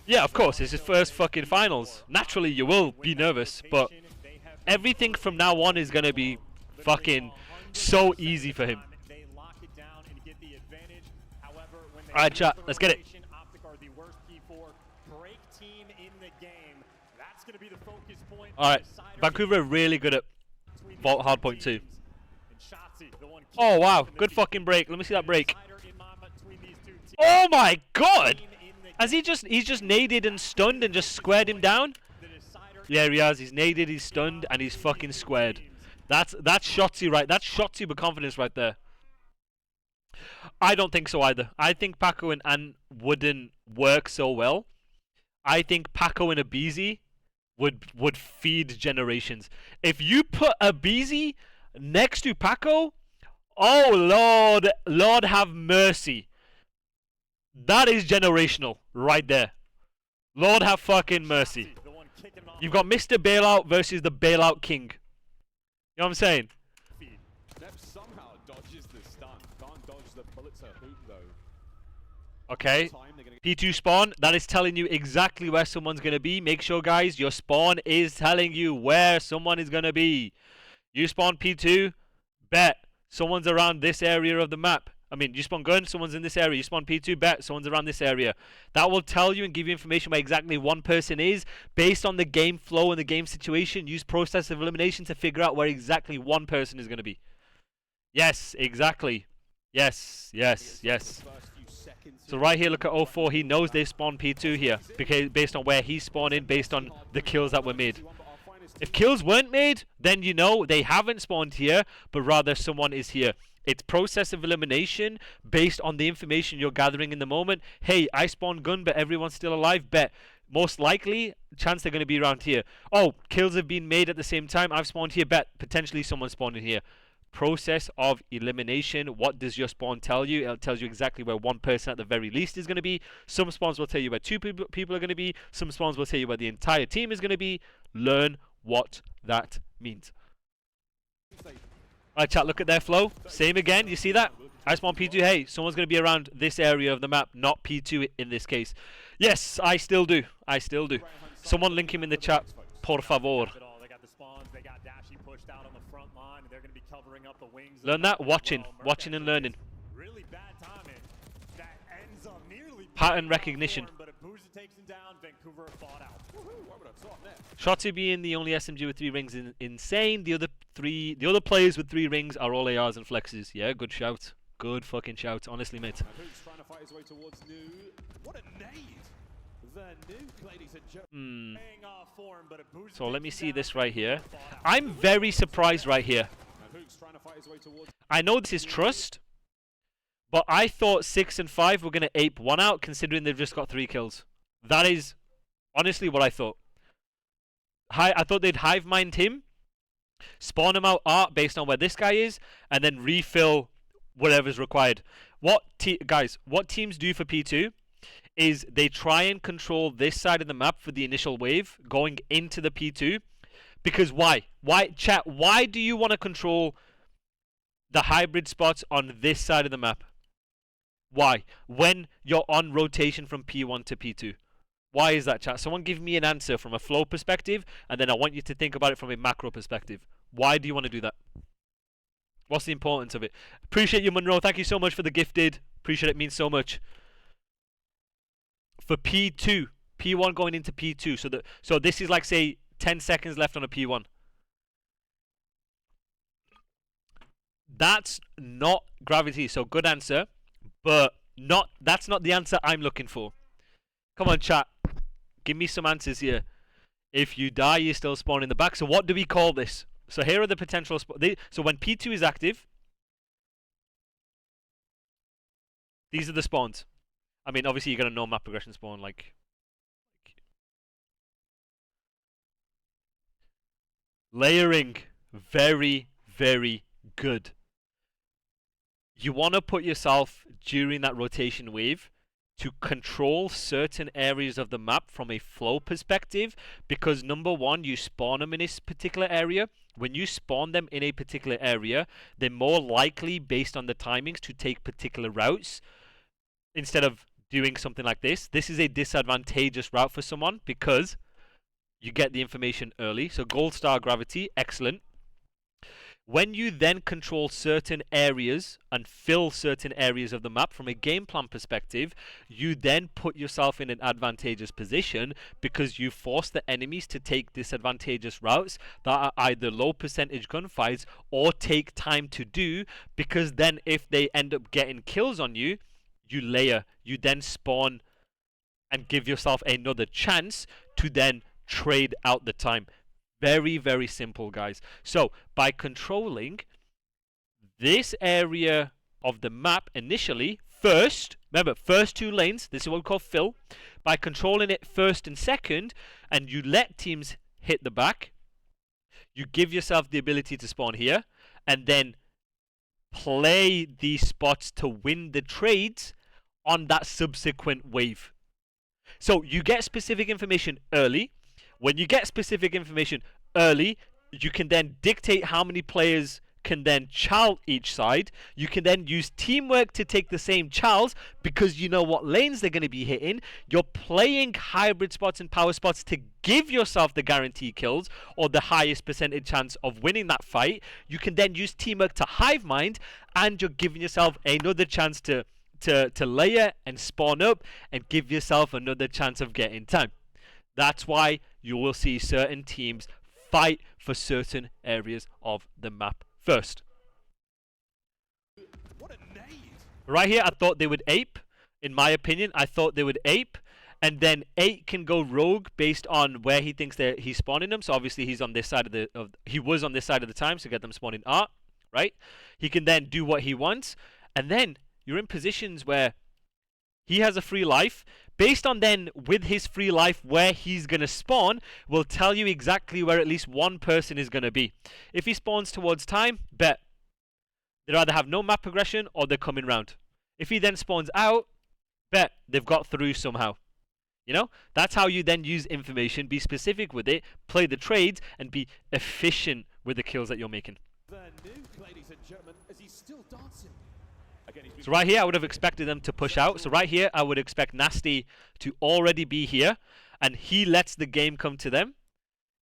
Yeah, of course, it's his first fucking finals. Naturally, you will be nervous, but everything from now on is going to be fucking so easy for him. Alright, chat, let's get it. Alright, Vancouver are really good at vault hardpoint too. Oh wow, good fucking break. Let me see that break. Oh my god! Has he's just naded and stunned and just squared him down? Yeah, he has. He's naded, he's stunned, and he's fucking squared. That's Shotzi right. That's Shotzi with confidence right there. I don't think so either. I think Paco and Ant wouldn't work so well. I think Paco and Abizi would feed generations. If you put Abizi next to Paco, oh Lord have mercy. That is generational right there. Lord have fucking mercy. You've got Mr. Bailout versus the Bailout King. You know what I'm saying? Okay. P2 spawn, that is telling you exactly where someone's going to be. Make sure, guys, your spawn is telling you where someone is going to be. You spawn P2, bet someone's around this area of the map. I mean, you spawn gun, someone's in this area. You spawn P2, bet someone's around this area. That will tell you and give you information where exactly one person is. Based on the game flow and the game situation, use process of elimination to figure out where exactly one person is going to be. Yes, exactly. Yes, yes, yes. So right here, look at 04. He knows they spawned P2 here because based on where he spawned in, based on the kills that were made. If kills weren't made, then you know they haven't spawned here, but rather someone is here. It's process of elimination based on the information you're gathering in the moment. Hey, I spawned gun, but everyone's still alive. Bet. Most likely, chance they're going to be around here. Oh, kills have been made at the same time. I've spawned here. Bet. Potentially someone spawned in here. Process of elimination. What does your spawn tell you? It tells you exactly where one person at the very least is going to be. Some spawns will tell you where two people are going to be. Some spawns will tell you where the entire team is going to be. Learn what that means. Alright, chat, look at their flow. Same again, you see that? I spawn P2. Hey, someone's going to be around this area of the map, not P2 in this case. Yes, I still do. I still do. Someone link him in the chat, por favor. Learn that? Watching and learning. Pattern recognition. Shotzi being the only SMG with 3 rings is insane. The other players with 3 rings are all ARs and flexes. Yeah, good shout. Good fucking shout. Honestly, mate. So let me see this right here. I'm very surprised right here. I know this is trust, but I thought 6 and 5 were going to ape 1 out considering they've just got 3 kills. That is honestly what I thought. I thought they'd hive mind him, spawn him out art based on where this guy is, and then refill whatever's required. Guys, what teams do for P2 is they try and control this side of the map for the initial wave going into the P2. Because why? Chat, why do you want to control the hybrid spots on this side of the map? Why? When you're on rotation from P1 to P2. Why is that, chat? Someone give me an answer from a flow perspective, and then I want you to think about it from a macro perspective. Why do you want to do that? What's the importance of it? Appreciate you, Monroe. Thank you so much for the gifted. Appreciate it. It means so much. For P2, P1 going into P2. So this is like, say, 10 seconds left on a P1. That's not gravity. So good answer, but that's not the answer I'm looking for. Come on, chat. Give me some answers here. If you die, you still spawn in the back. So what do we call this? So here are the potential so when P2 is active, these are the spawns. I mean, obviously you're going to know map progression spawn like layering. Very, very good. You want to put yourself during that rotation wave to control certain areas of the map from a flow perspective, because number one, you spawn them in this particular area. When you spawn them in a particular area, they're more likely, based on the timings, to take particular routes instead of doing something like this. This is a disadvantageous route for someone because you get the information early. So gold star gravity, excellent. When you then control certain areas and fill certain areas of the map from a game plan perspective, you then put yourself in an advantageous position because you force the enemies to take disadvantageous routes that are either low percentage gunfights or take time to do, because then if they end up getting kills on you, you layer, you then spawn and give yourself another chance to then trade out the time. Very, very simple, guys. So by controlling this area of the map initially, first, remember, first 2 lanes, this is what we call fill. By controlling it first and second, and you let teams hit the back, you give yourself the ability to spawn here, and then play these spots to win the trades on that subsequent wave. So you get specific information early. When you get specific information early, you can then dictate how many players can then chow each side. You can then use teamwork to take the same chows because you know what lanes they're going to be hitting. You're playing hybrid spots and power spots to give yourself the guaranteed kills or the highest percentage chance of winning that fight. You can then use teamwork to hive mind, and you're giving yourself another chance to layer and spawn up and give yourself another chance of getting time. That's why you will see certain teams fight for certain areas of the map first. Right here, I thought they would ape. In my opinion, I thought they would ape. And then 8 can go rogue based on where he thinks that he's spawning them. So obviously he's on this side he was on this side of the time, so get them spawning art, right? He can then do what he wants. And then you're in positions where he has a free life. Based on then, with his free life, where he's going to spawn will tell you exactly where at least one person is going to be. If he spawns towards time, bet. They'll either have no map progression or they're coming round. If he then spawns out, bet they've got through somehow. You know? That's how you then use information, be specific with it, play the trades, and be efficient with the kills that you're making. So right here, I would have expected them to push out. So right here, I would expect Nasty to already be here. And he lets the game come to them.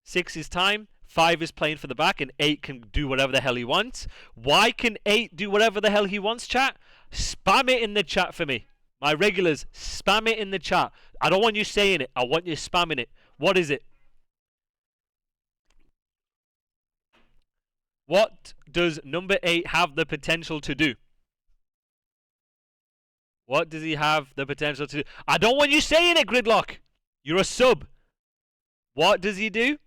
6 is time. 5 is playing for the back. And 8 can do whatever the hell he wants. Why can 8 do whatever the hell he wants, chat? Spam it in the chat for me. My regulars, spam it in the chat. I don't want you saying it. I want you spamming it. What is it? What does number 8 have the potential to do? What does he have the potential to do? I don't want you saying it, Gridlock. You're a sub. What does he do?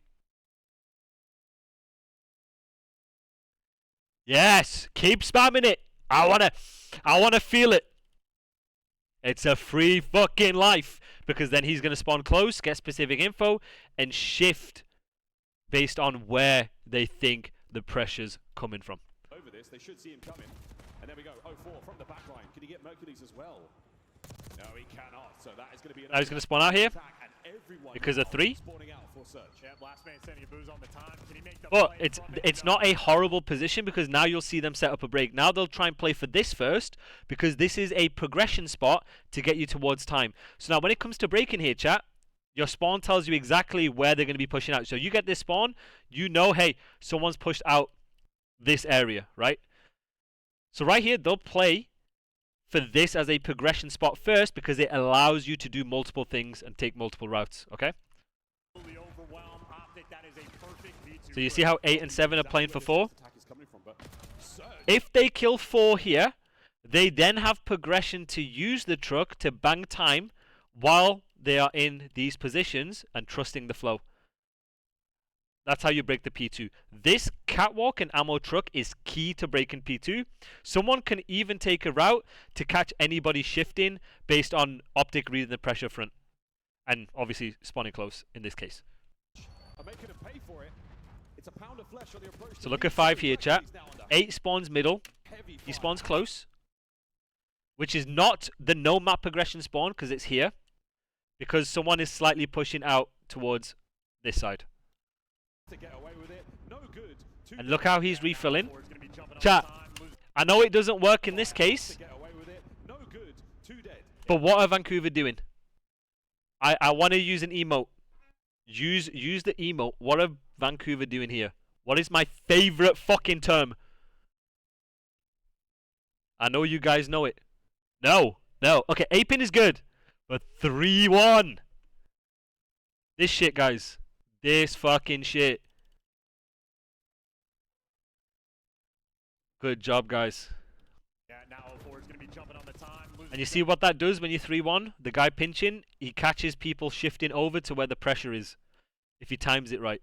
Yes, keep spamming it. I wanna feel it. It's a free fucking life, because then he's gonna spawn close, get specific info, and shift based on where they think the pressure's coming from. Over this, they should see him coming. And there we go, 0-4 from the back line. Can he get Mercules as well? No, he cannot. So that is going to be now he's going to spawn out here because of 3. But it's not a horrible position, because now you'll see them set up a break. Now they'll try and play for this first, because this is a progression spot to get you towards time. So now when it comes to breaking here, chat, your spawn tells you exactly where they're going to be pushing out. So you get this spawn, you know, hey, someone's pushed out this area, right? So right here, they'll play for this as a progression spot first, because it allows you to do multiple things and take multiple routes, okay? So you see how 8 and 7 are playing for 4? If they kill 4 here, they then have progression to use the truck to bang time while they are in these positions and trusting the flow. That's how you break the P2. This catwalk and ammo truck is key to breaking P2. Someone can even take a route to catch anybody shifting based on Optic reading the pressure front. And obviously spawning close in this case. So look at 5 here, chat. 8 spawns middle. He spawns close. Which is not the no map progression spawn, because it's here. Because someone is slightly pushing out towards this side. And look how he's refilling. Chat, I know it doesn't work in this case, But what are Vancouver doing? I want to use an emote. Use the emote. What are Vancouver doing here? What is my favorite fucking term? I know you guys know it. No. Okay, A-pin is good. But 3-1. This shit, guys. This fucking shit. Good job, guys. Yeah, now 04 is going to be jumping on the time. And you see what that does when you 3-1? The guy pinching, he catches people shifting over to where the pressure is. If he times it right.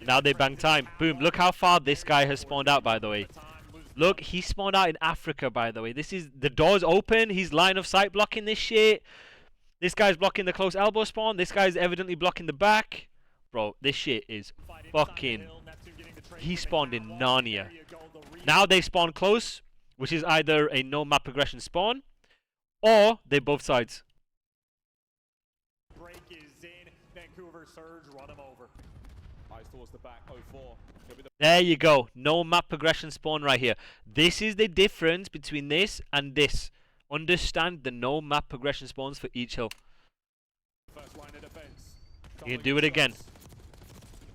Now they bang time. Boom. Look how far this guy has spawned out, by the way. Look, he spawned out in Africa, by the way. This is... The door's open. He's line of sight blocking this shit. This guy's blocking the close elbow spawn. This guy's evidently blocking the back. Bro, this shit is fucking... He spawned in Narnia. Now they spawn close, which is either a no map progression spawn, or they both sides. Break is in. Vancouver surge, run him over. Eyes towards the back, 04. There you go. No map progression spawn right here. This is the difference between this and this. Understand the no map progression spawns for each hill. First line of defense. You can do it again.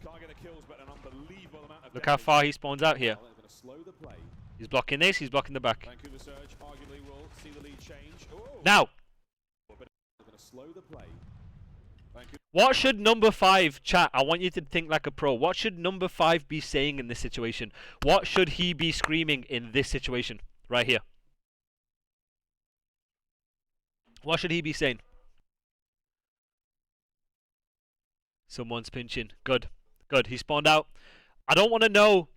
Can't get the kills, but an unbelievable amount of Look how far he spawns out here. They're going to slow the play. He's blocking this, he's blocking the back. Vancouver surge arguably will see the lead change. Ooh. Now, They're going to slow the play. Vancouver what should number 5, chat, I want you to think like a pro. What should number 5 be saying in this situation? What should he be screaming in this situation? Right here. What should he be saying? Someone's pinching. Good. Good. He spawned out. I don't want to know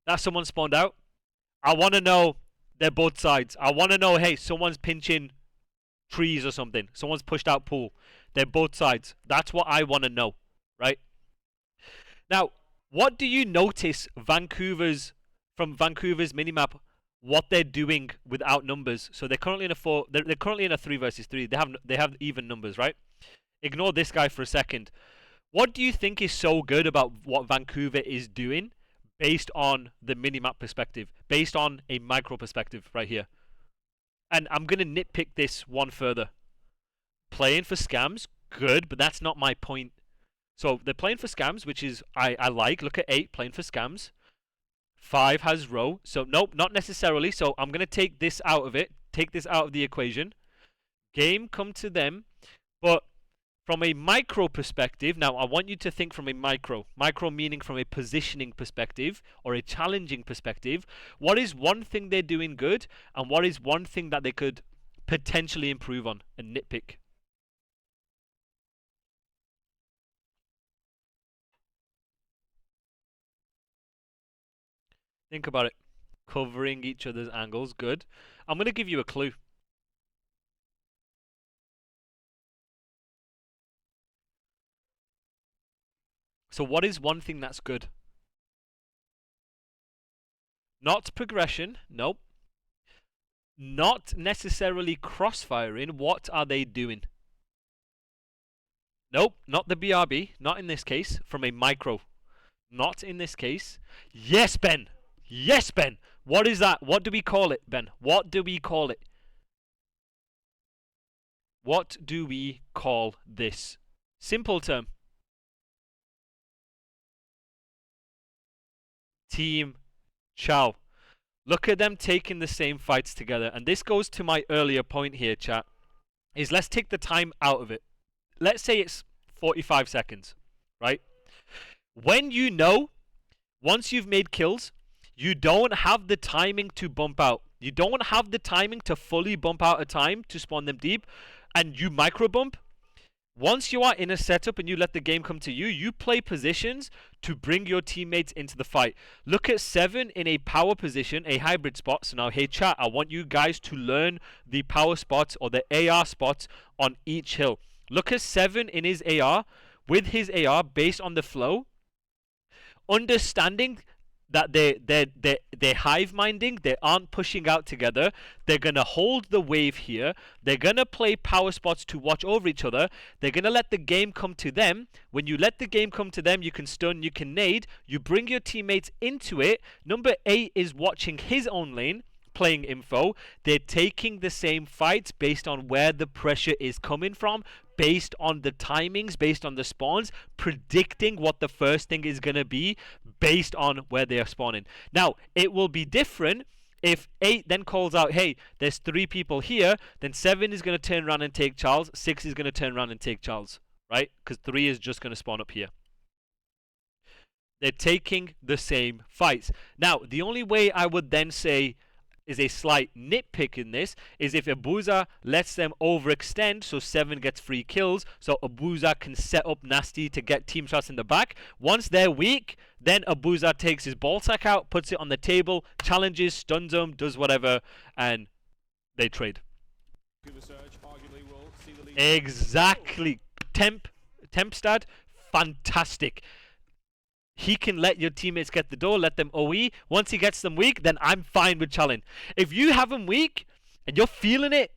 that someone spawned out. I want to know they're both sides. I want to know, hey, someone's pinching trees or something. Someone's pushed out pool. They're both sides. That's what I want to know, right? Now, what do you notice from Vancouver's minimap, what they're doing without numbers? So they're currently in a they're currently in a 3 versus 3. They have even numbers, right? Ignore this guy for a second. What do you think is so good about what Vancouver is doing based on the minimap perspective, based on a micro perspective right here? And I'm going to nitpick this one further. Playing for scams, good, but that's not my point. So they're playing for scams, which is, I like. Look at 8, playing for scams. 5 has row, so nope, not necessarily. So I'm going to take this out of it, take this out of the equation. Game come to them, but from a micro perspective, now I want you to think from a micro meaning from a positioning perspective or a challenging perspective. What is one thing they're doing good, and what is one thing that they could potentially improve on and nitpick? Think about it. Covering each other's angles, good. I'm going to give you a clue. So what is one thing that's good? Not progression, nope. Not necessarily crossfiring, what are they doing? Nope, not the BRB, not in this case, from a micro. Not in this case. Yes, Ben! Yes, Ben! What is that? What do we call it, Ben? What do we call it? What do we call this? Simple term. Team Chow. Look at them taking the same fights together. And this goes to my earlier point here, chat. Is let's take the time out of it. Let's say it's 45 seconds, right? When you know, once you've made kills, you don't have the timing to bump out. You don't have the timing to fully bump out a time to spawn them deep. And you micro bump. Once you are in a setup and you let the game come to you, you play positions to bring your teammates into the fight. Look at 7 in a power position, a hybrid spot. So now, hey chat, I want you guys to learn the power spots or the AR spots on each hill. Look at 7 in his AR, with his AR based on the flow. Understanding that they're hive minding, they aren't pushing out together. They're gonna hold the wave here. They're gonna play power spots to watch over each other. They're gonna let the game come to them. When you let the game come to them, you can stun, you can nade, you bring your teammates into it. Number 8 is watching his own lane, playing info. They're taking the same fights based on where the pressure is coming from, based on the timings, based on the spawns, predicting what the first thing is going to be based on where they are spawning. Now, it will be different if 8 then calls out, hey, there's 3 people here, then 7 is going to turn around and take Charles, 6 is going to turn around and take Charles, right? Because 3 is just going to spawn up here. They're taking the same fights. Now, the only way I would then say is a slight nitpick in this is if Abuza lets them overextend, so 7 gets free kills, so Abuza can set up Nasty to get team shots in the back. Once they're weak, then Abuza takes his ball sack out, puts it on the table, challenges, stuns them, does whatever, and they trade. Exactly. Tempstad, fantastic. He can let your teammates get the door, let them OE. Once he gets them weak, then I'm fine with challenge. If you have them weak and you're feeling it,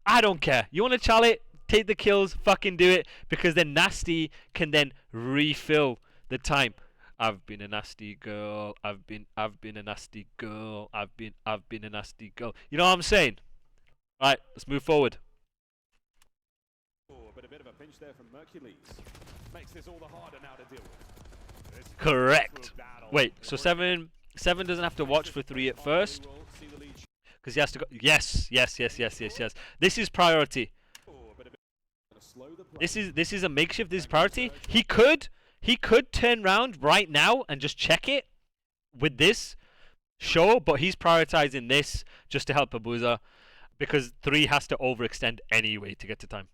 I don't care. You want to challenge it, take the kills, fucking do it, because then Nasty can then refill the time. I've been a nasty girl. I've been a nasty girl. I've been a nasty girl. You know what I'm saying? All right, let's move forward. But a bit of a pinch there from Mercules makes this all the harder now to deal with. Correct. Wait, so 7 doesn't have to watch for 3 at first, because he has to go. Yes. This is priority. This is a makeshift. This is priority. He could turn around right now and just check it with this show, but he's prioritizing this just to help Abuza, because 3 has to overextend anyway to get to time.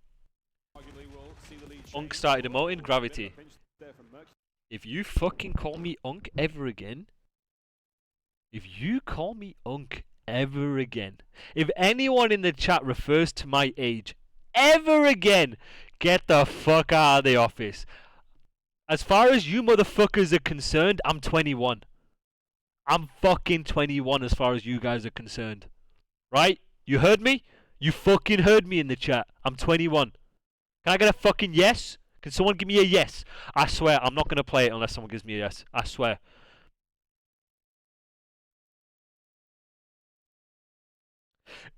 Unk started emoting gravity. If you fucking call me Unk ever again, if anyone in the chat refers to my age ever again, get the fuck out of the office. As far as you motherfuckers are concerned, I'm 21. I'm fucking 21 as far as you guys are concerned. Right? You heard me? You fucking heard me in the chat. I'm 21. Can I get a fucking yes? Can someone give me a yes? I swear, I'm not going to play it unless someone gives me a yes. I swear.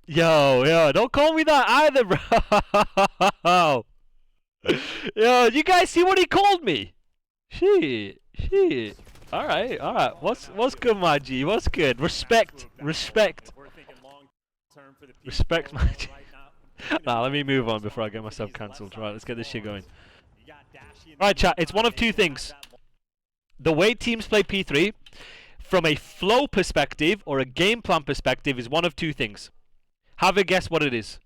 Yo, don't call me that either, bro. Yo, you guys see what he called me? Shit. Alright. What's good, my G? What's good? Respect, my G. Nah, let me move on before I get myself cancelled. Right, let's get this shit going. Right, chat, it's one of two things. The way teams play P3, from a flow perspective or a game plan perspective, is one of two things. Have a guess what it is.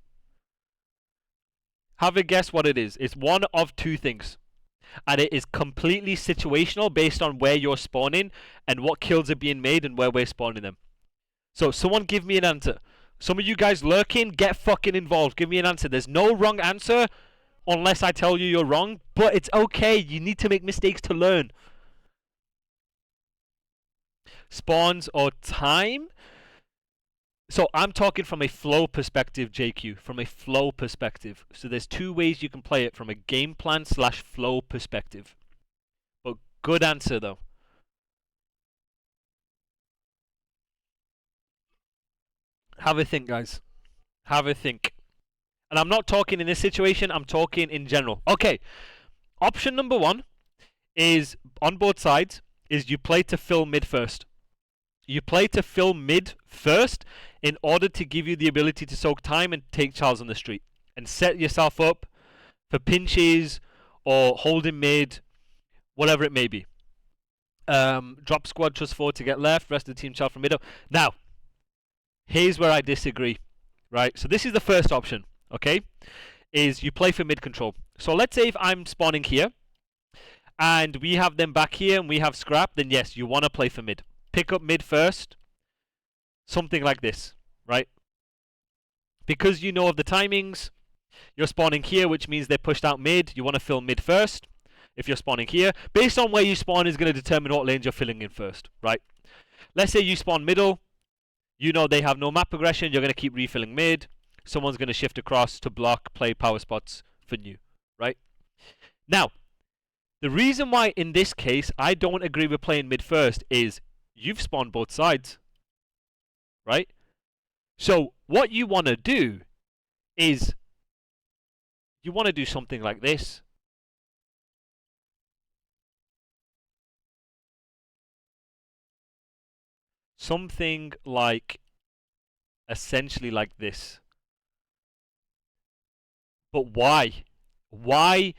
It's one of two things. And it is completely situational based on where you're spawning and what kills are being made and where we're spawning them. So, someone give me an answer. Some of you guys lurking, get fucking involved. Give me an answer. There's no wrong answer unless I tell you you're wrong. But it's okay. You need to make mistakes to learn. Spawns or time? So I'm talking from a flow perspective, JQ. From a flow perspective. So there's two ways you can play it from a game plan / flow perspective. But good answer though. Have a think, guys. Have a think. And I'm not talking in this situation, I'm talking in general. Okay. Option number 1 is, on both sides, is you play to fill mid first. You play to fill mid first in order to give you the ability to soak time and take Charles on the street. And set yourself up for pinches or holding mid, whatever it may be. Drop squad, trust 4 to get left, rest of the team Charles from middle. Now, here's where I disagree, right? So this is the first option, okay? Is you play for mid control. So let's say if I'm spawning here, and we have them back here, and we have scrap, then yes, you want to play for mid. Pick up mid first, something like this, right? Because you know of the timings, you're spawning here, which means they're pushed out mid. You want to fill mid first, if you're spawning here. Based on where you spawn is going to determine what lanes you're filling in first, right? Let's say you spawn middle. You know they have no map progression, you're going to keep refilling mid. Someone's going to shift across to block, play power spots for new, right? Now, the reason why in this case I don't agree with playing mid first is you've spawned both sides, right? So what you want to do is you want to do something like this. Something like essentially like this. But why? Why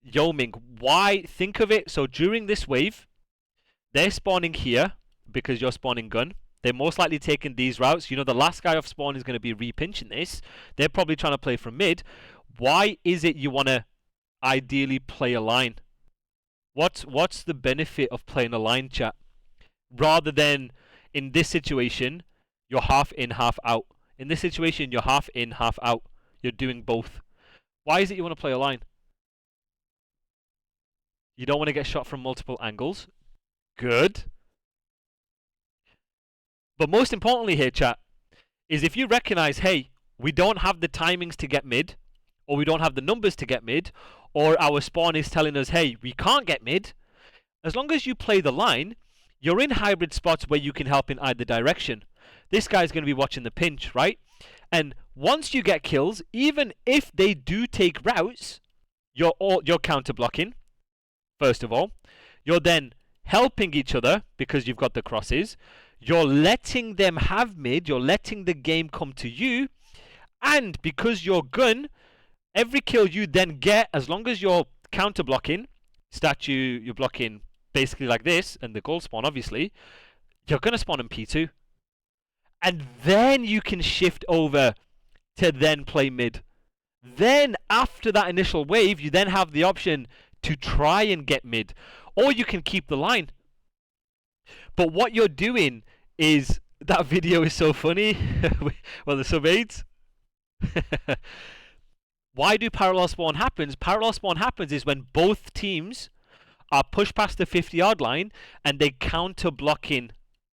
Yoming? Why? Think of it. So during this wave, they're spawning here because you're spawning gun. They're most likely taking these routes. You know, the last guy off spawn is going to be repinching this. They're probably trying to play from mid. Why is it you want to ideally play a line? What's the benefit of playing a line, chat? Rather than in this situation, you're half in, half out. In this situation, you're half in, half out. You're doing both. Why is it you want to play a line? You don't want to get shot from multiple angles. Good. But most importantly here, chat, is if you recognize, hey, we don't have the timings to get mid, or we don't have the numbers to get mid, or our spawn is telling us, hey, we can't get mid, as long as you play the line, you're in hybrid spots where you can help in either direction. This guy's going to be watching the pinch, right? And once you get kills, even if they do take routes, you're counter blocking, first of all. You're then helping each other because you've got the crosses. You're letting them have mid. You're letting the game come to you. And because you're gun, every kill you then get, as long as you're counter blocking, statue, you're blocking basically like this, and the gold spawn, obviously, you're going to spawn in P2. And then you can shift over to then play mid. Then, after that initial wave, you then have the option to try and get mid. Or you can keep the line. But what you're doing is, that video is so funny. Well, the sub 8. Why do parallel spawn happens? Parallel spawn happens is when both teams are pushed past the 50-yard line and they counter blocking.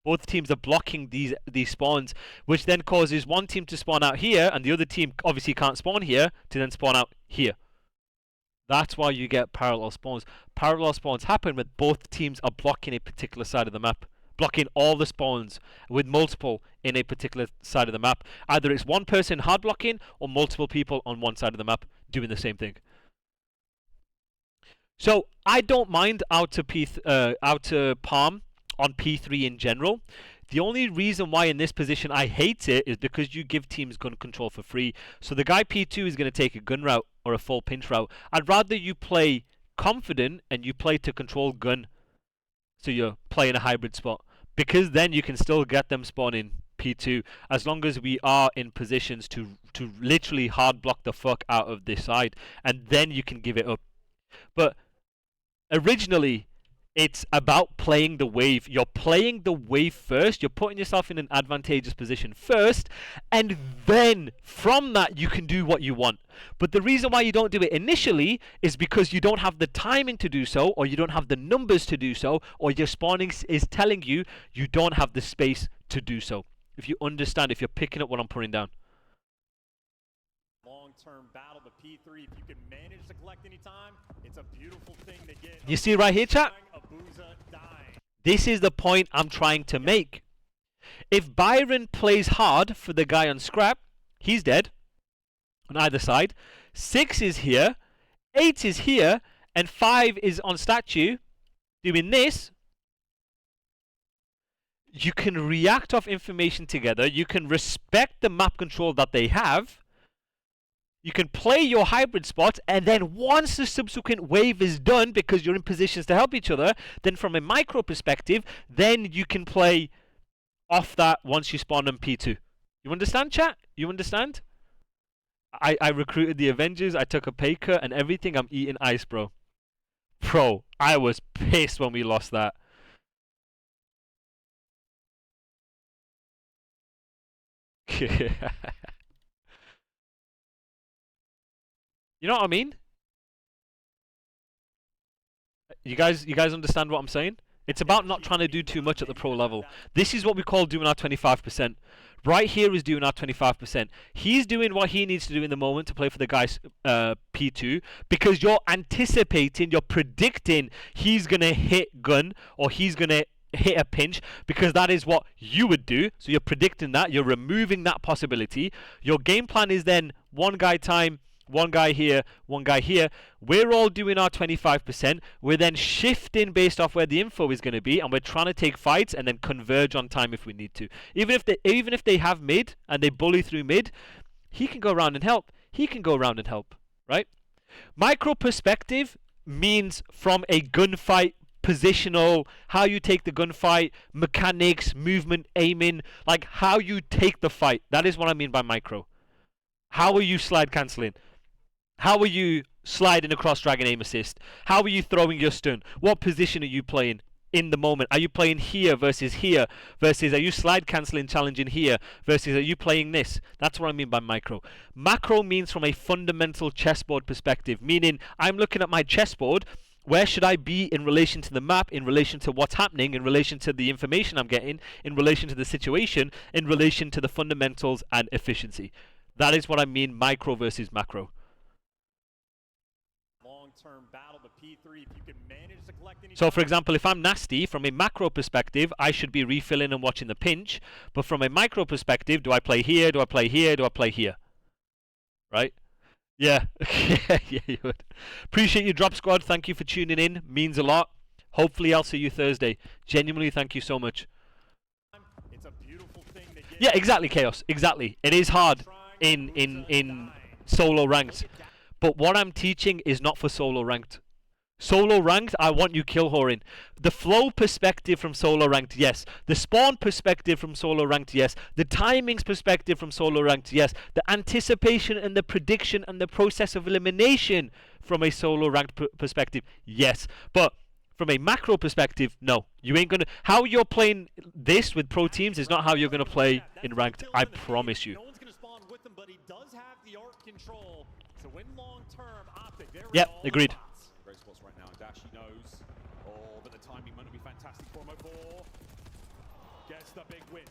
Both teams are blocking these spawns, which then causes one team to spawn out here and the other team obviously can't spawn here to then spawn out here. That's why you get parallel spawns. Parallel spawns happen when both teams are blocking a particular side of the map. Blocking all the spawns with multiple in a particular side of the map. Either it's one person hard blocking or multiple people on one side of the map doing the same thing. So I don't mind out to Palm on P3 in general. The only reason why in this position I hate it is because you give teams gun control for free. So the guy P2 is going to take a gun route or a full pinch route. I'd rather you play confident and you play to control gun. So you're playing a hybrid spot. Because then you can still get them spawning P2 as long as we are in positions to literally hard block the fuck out of this side. And then you can give it up. But originally, it's about playing the wave. You're playing the wave first. You're putting yourself in an advantageous position first. And then from that, you can do what you want. But the reason why you don't do it initially is because you don't have the timing to do so, or you don't have the numbers to do so, or your spawning is telling you you don't have the space to do so. If you understand, if you're picking up what I'm putting down. Long-term battle, but P3, if you can manage to collect any time, it's a beautiful thing to get. You see right here, chat? This is the point I'm trying to make. If Byron plays hard for the guy on scrap, he's dead on either side. 6 is here, 8 is here, and 5 is on statue doing this. You can react off information together. You can respect the map control that they have. You can play your hybrid spots, and then once the subsequent wave is done, because you're in positions to help each other, then from a micro perspective, then you can play off that once you spawn on P2. You understand, chat? You understand? I recruited the Avengers, I took a pay cut and everything, I'm eating ice, bro. Bro, I was pissed when we lost that. You know what I mean? You guys understand what I'm saying? It's about not trying to do too much at the pro level. This is what we call doing our 25%. Right here is doing our 25%. He's doing what he needs to do in the moment to play for the guys P2 because you're anticipating, you're predicting he's going to hit gun or he's going to hit a pinch, because that is what you would do. So you're predicting that, you're removing that possibility. Your game plan is then one guy time, one guy here, one guy here. We're all doing our 25%. We're then shifting based off where the info is going to be, and we're trying to take fights and then converge on time if we need to. Even if they have mid and they bully through mid, he can go around and help. He can go around and help, right? Micro perspective means from a gunfight, positional, how you take the gunfight, mechanics, movement, aiming, like how you take the fight. That is what I mean by micro. How are you slide cancelling? How are you sliding across dragon aim assist? How are you throwing your stun? What position are you playing in the moment? Are you playing here versus here? Versus are you slide cancelling, challenging here? Versus are you playing this? That's what I mean by micro. Macro means from a fundamental chessboard perspective, meaning I'm looking at my chessboard. Where should I be in relation to the map, in relation to what's happening, in relation to the information I'm getting, in relation to the situation, in relation to the fundamentals and efficiency? That is what I mean micro versus macro. Long-term battle, the P3, if you can manage to collect any. So for example, if I'm nasty, from a macro perspective, I should be refilling and watching the pinch. But from a micro perspective, do I play here? Do I play here? Do I play here? Right? Yeah. Yeah, you would. Appreciate you, Drop Squad. Thank you for tuning in. Means a lot. Hopefully I'll see you Thursday. Genuinely, thank you so much. It's a beautiful thing to get. Yeah, exactly, Chaos. Exactly. It is hard in solo ranked. But what I'm teaching is not for solo ranked. Solo ranked, I want you kill whoring. The flow perspective from solo ranked, yes. The spawn perspective from solo ranked, yes. The timings perspective from solo ranked, yes. The anticipation and the prediction and the process of elimination from a solo ranked perspective, yes. But from a macro perspective, no. You ain't gonna. How you're playing this with pro teams is not how you're gonna play in ranked. I promise you. No one's gonna spawn with him, but he does have the arc control to win long-term. Optic. Yep, agreed. Great spots right now. Dashi knows. Oh, but the timing might not be fantastic for him. 4 gets the big win.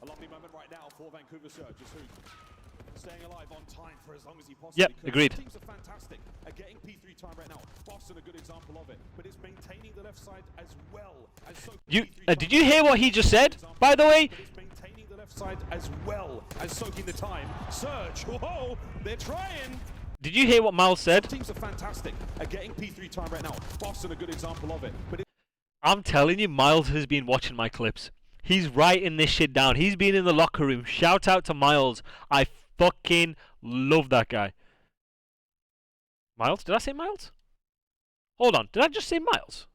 A lovely moment right now for Vancouver Surge. Who staying alive on time for as long as he possibly Yep, could. agreed. Teams are fantastic at getting P3 time right now. Boston a good example of it, but it's maintaining the left side as well as soaking Did you hear what he just said? By the way, but it's maintaining the left side as well as soaking the time. Surge, whoa, they're trying. did you hear what Miles said? Teams are fantastic at getting P3 time right now. Boston a good example of it, but I'm telling you, Miles has been watching my clips. He's writing this shit down. He's been in the locker room. Shout out to Miles. I fucking love that guy. Miles? Did I say Miles? Hold on. Did I just say Miles?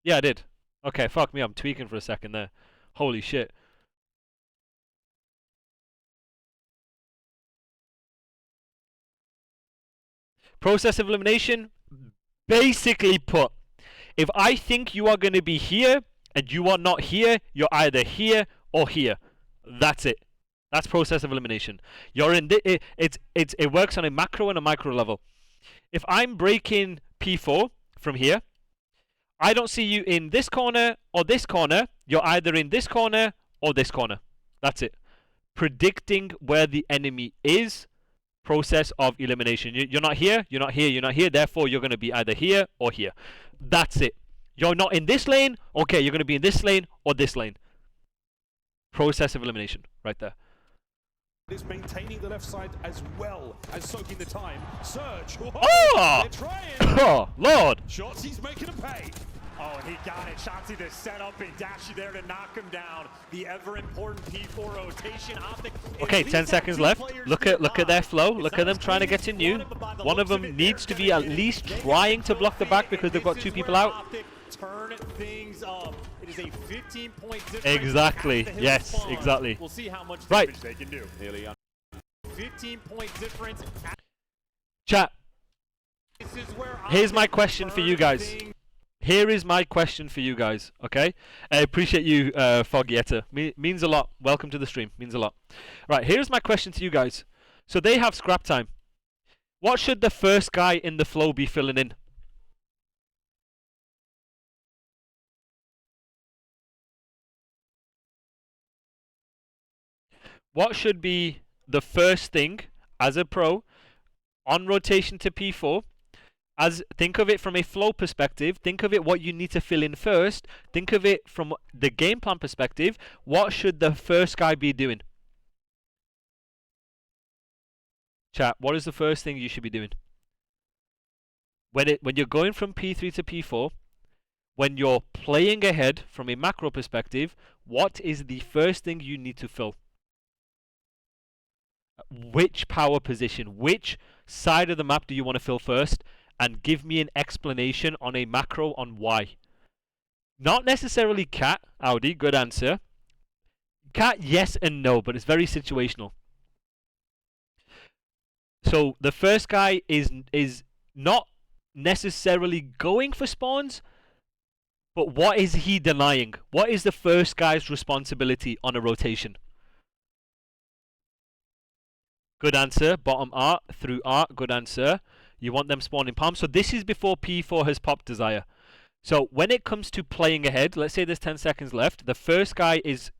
Yeah, I did. Okay, fuck me. I'm tweaking for a second there. Holy shit. Process of elimination, basically put, if I think you are going to be here and you are not here, you're either here or here. That's it. That's process of elimination. You're in it works on a macro and a micro level. If I'm breaking P4 from here, I don't see you in this corner or this corner. You're either in this corner or this corner. That's it. Predicting where the enemy is. Process of elimination. You're not here, you're not here, you're not here. Therefore, you're going to be either here or here. That's it. You're not in this lane. Okay, you're going to be in this lane or this lane. Process of elimination. Right there. it's maintaining the left side as well as soaking the time. Surge. Whoa, Oh! they're trying. Oh, Lord. Shots, he's making him pay. Oh, he got it. Shotzi to set up and Dashi there to knock him down. The ever important P4 rotation. Optic. Okay, 10 seconds left. Look at their flow. Look at them trying to get in you. One of them needs to be at least trying to block the back because they've got 2 people out. Turn things up. It is a 15-point difference. Exactly. Yes, spawn. exactly. We'll see how much Right. damage they can do. Nearly 15-point difference. Chat. This is where Here's my Optic question for you turn guys. things. Here is my question for you guys, okay? I appreciate you, Foggietta. Means a lot. Welcome to the stream. Means a lot. Right, here's my question to you guys. So they have scrap time. What should the first guy in the flow be filling in? What should be the first thing as a pro on rotation to P4 as think of it from a flow perspective, think of it what you need to fill in first, think of it from the game plan perspective, what should the first guy be doing? Chat, what is the first thing you should be doing? When you're going from P3 to P4, when you're playing ahead from a macro perspective, what is the first thing you need to fill? Which power position? Which side of the map do you want to fill first? And give me an explanation on a macro on why. Not necessarily cat, Audi, good answer. Cat, yes and no, but it's very situational. So the first guy is not necessarily going for spawns, but what is he denying? What is the first guy's responsibility on a rotation? Good answer. Bottom art through art. Good answer. You want them spawning palms. So this is before P4 has popped Desire. So when it comes to playing ahead, let's say there's 10 seconds left. The first guy is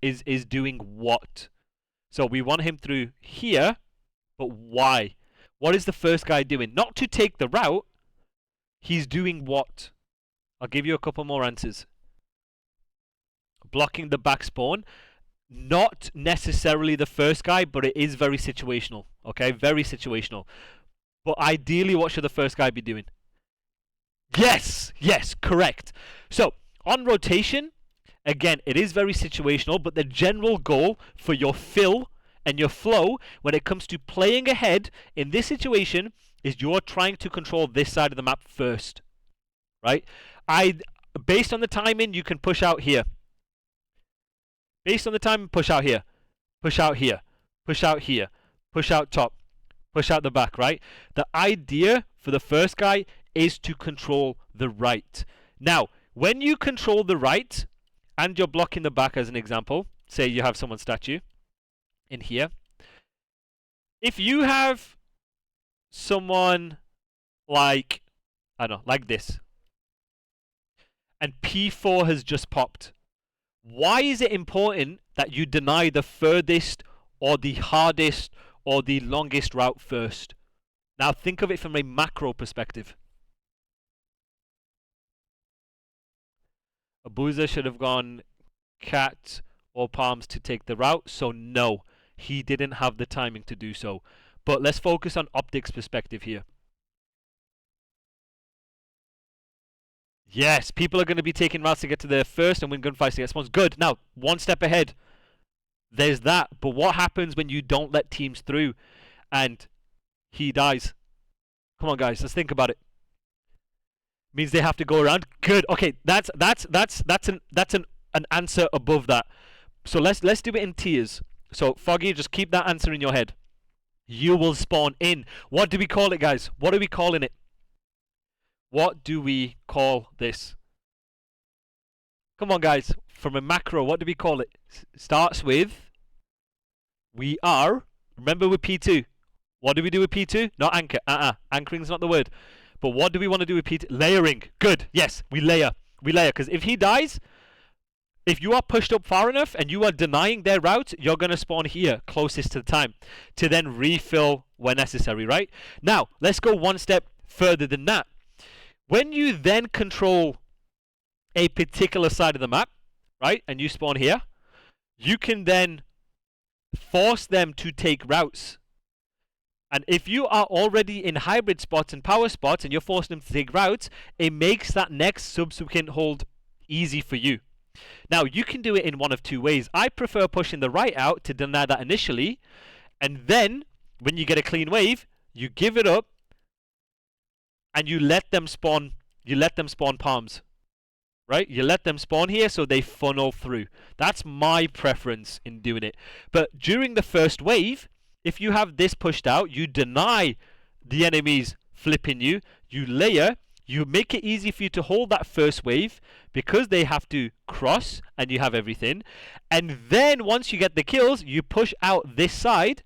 doing what? So we want him through here, but why? What is the first guy doing? Not to take the route. He's doing what? I'll give you a couple more answers. Blocking the back spawn. Not necessarily the first guy, but it is very situational. Okay, very situational. But ideally, what should the first guy be doing? Yes, yes, correct. So, on rotation, again, it is very situational, but the general goal for your fill and your flow when it comes to playing ahead in this situation is you're trying to control this side of the map first. Right? Based on the timing, you can push out here. Based on the time, push out here. Push out here. Push out here. Push out top. Push out the back, right? The idea for the first guy is to control the right. Now, when you control the right, and you're blocking the back as an example, say you have someone's statue in here. If you have someone like, I don't know, like this, and P4 has just popped, why is it important that you deny the furthest or the hardest or the longest route first? Now think of it from a macro perspective. Abuza should have gone cat or palms to take the route, so no, he didn't have the timing to do so. But let's focus on Optic's perspective here. Yes, people are going to be taking routes to get to there first and win gunfights to get spawns. Good. Now, one step ahead. There's that. But what happens when you don't let teams through and he dies? Come on, guys. Let's think about it. Means they have to go around. Good. Okay, that's an answer above that. So let's do it in tiers. So Foggy, just keep that answer in your head. You will spawn in. What do we call it, guys? What are we calling it? What do we call this? Come on, guys. From a macro, what do we call it? Starts with we are. Remember with P2. What do we do with P2? Not anchor. Anchoring's not the word. But what do we want to do with P2? Layering. Good. Yes, we layer. We layer. Because if he dies, if you are pushed up far enough and you are denying their route, you're going to spawn here, closest to the time, to then refill where necessary, right? Now, let's go one step further than that. When you then control a particular side of the map, right, and you spawn here, you can then force them to take routes. And if you are already in hybrid spots and power spots and you're forcing them to take routes, it makes that next subsequent hold easy for you. Now, you can do it in one of two ways. I prefer pushing the right out to deny that initially, and then when you get a clean wave, you give it up and you let them spawn palms. Right? You let them spawn here so they funnel through. That's my preference in doing it. But during the first wave, if you have this pushed out, you deny the enemies flipping you, you layer, you make it easy for you to hold that first wave because they have to cross and you have everything. And then once you get the kills, you push out this side,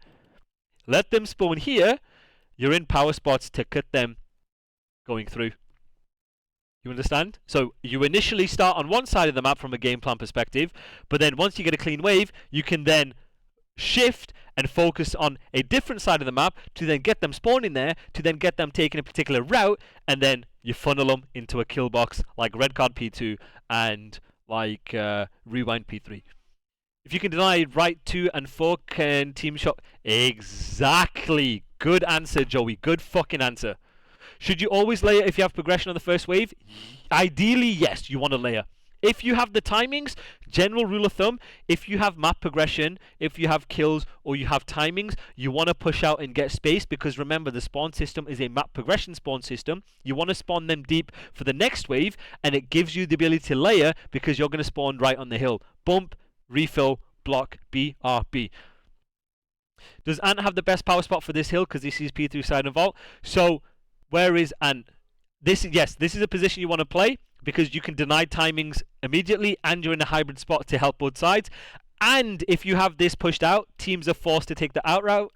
let them spawn here, you're in power spots to cut them going through. You understand? So you initially start on one side of the map from a game plan perspective, but then once you get a clean wave, you can then shift and focus on a different side of the map to then get them spawning there, to then get them taking a particular route, and then you funnel them into a kill box like red card P2 and like rewind P3. If you can deny right 2 and 4, can team shot... Exactly. Good answer, Joey. Good fucking answer. Should you always layer if you have progression on the first wave? Ideally, yes, you want to layer. If you have the timings, general rule of thumb, if you have map progression, if you have kills, or you have timings, you want to push out and get space, because remember, the spawn system is a map progression spawn system. You want to spawn them deep for the next wave, and it gives you the ability to layer because you're going to spawn right on the hill. Bump, refill, block, BRB. Does Ant have the best power spot for this hill because he sees P3 side and vault? So, where is Ant? This is a position you want to play because you can deny timings immediately and you're in a hybrid spot to help both sides. And if you have this pushed out, teams are forced to take the out route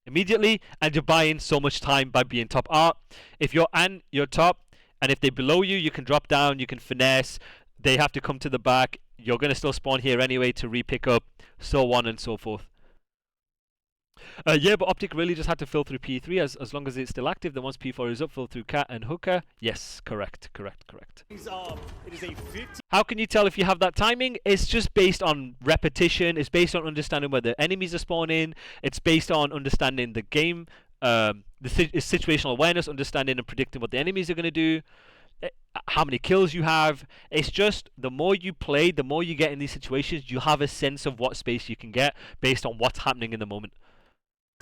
immediately and you're buying so much time by being top art. If you're Ant, you're top, and if they're below you, you can drop down, you can finesse, they have to come to the back, you're going to still spawn here anyway to re-pick up, so on and so forth. Yeah, but Optic really just had to fill through P3 as long as it's still active. Then once P4 is up, fill through Cat and Hooker. Yes, correct. It is a 50. How can you tell if you have that timing? It's just based on repetition. It's based on understanding where the enemies are spawning. It's based on understanding the game, situational awareness, understanding and predicting what the enemies are going to do, how many kills you have. It's just the more you play, the more you get in these situations, you have a sense of what space you can get based on what's happening in the moment.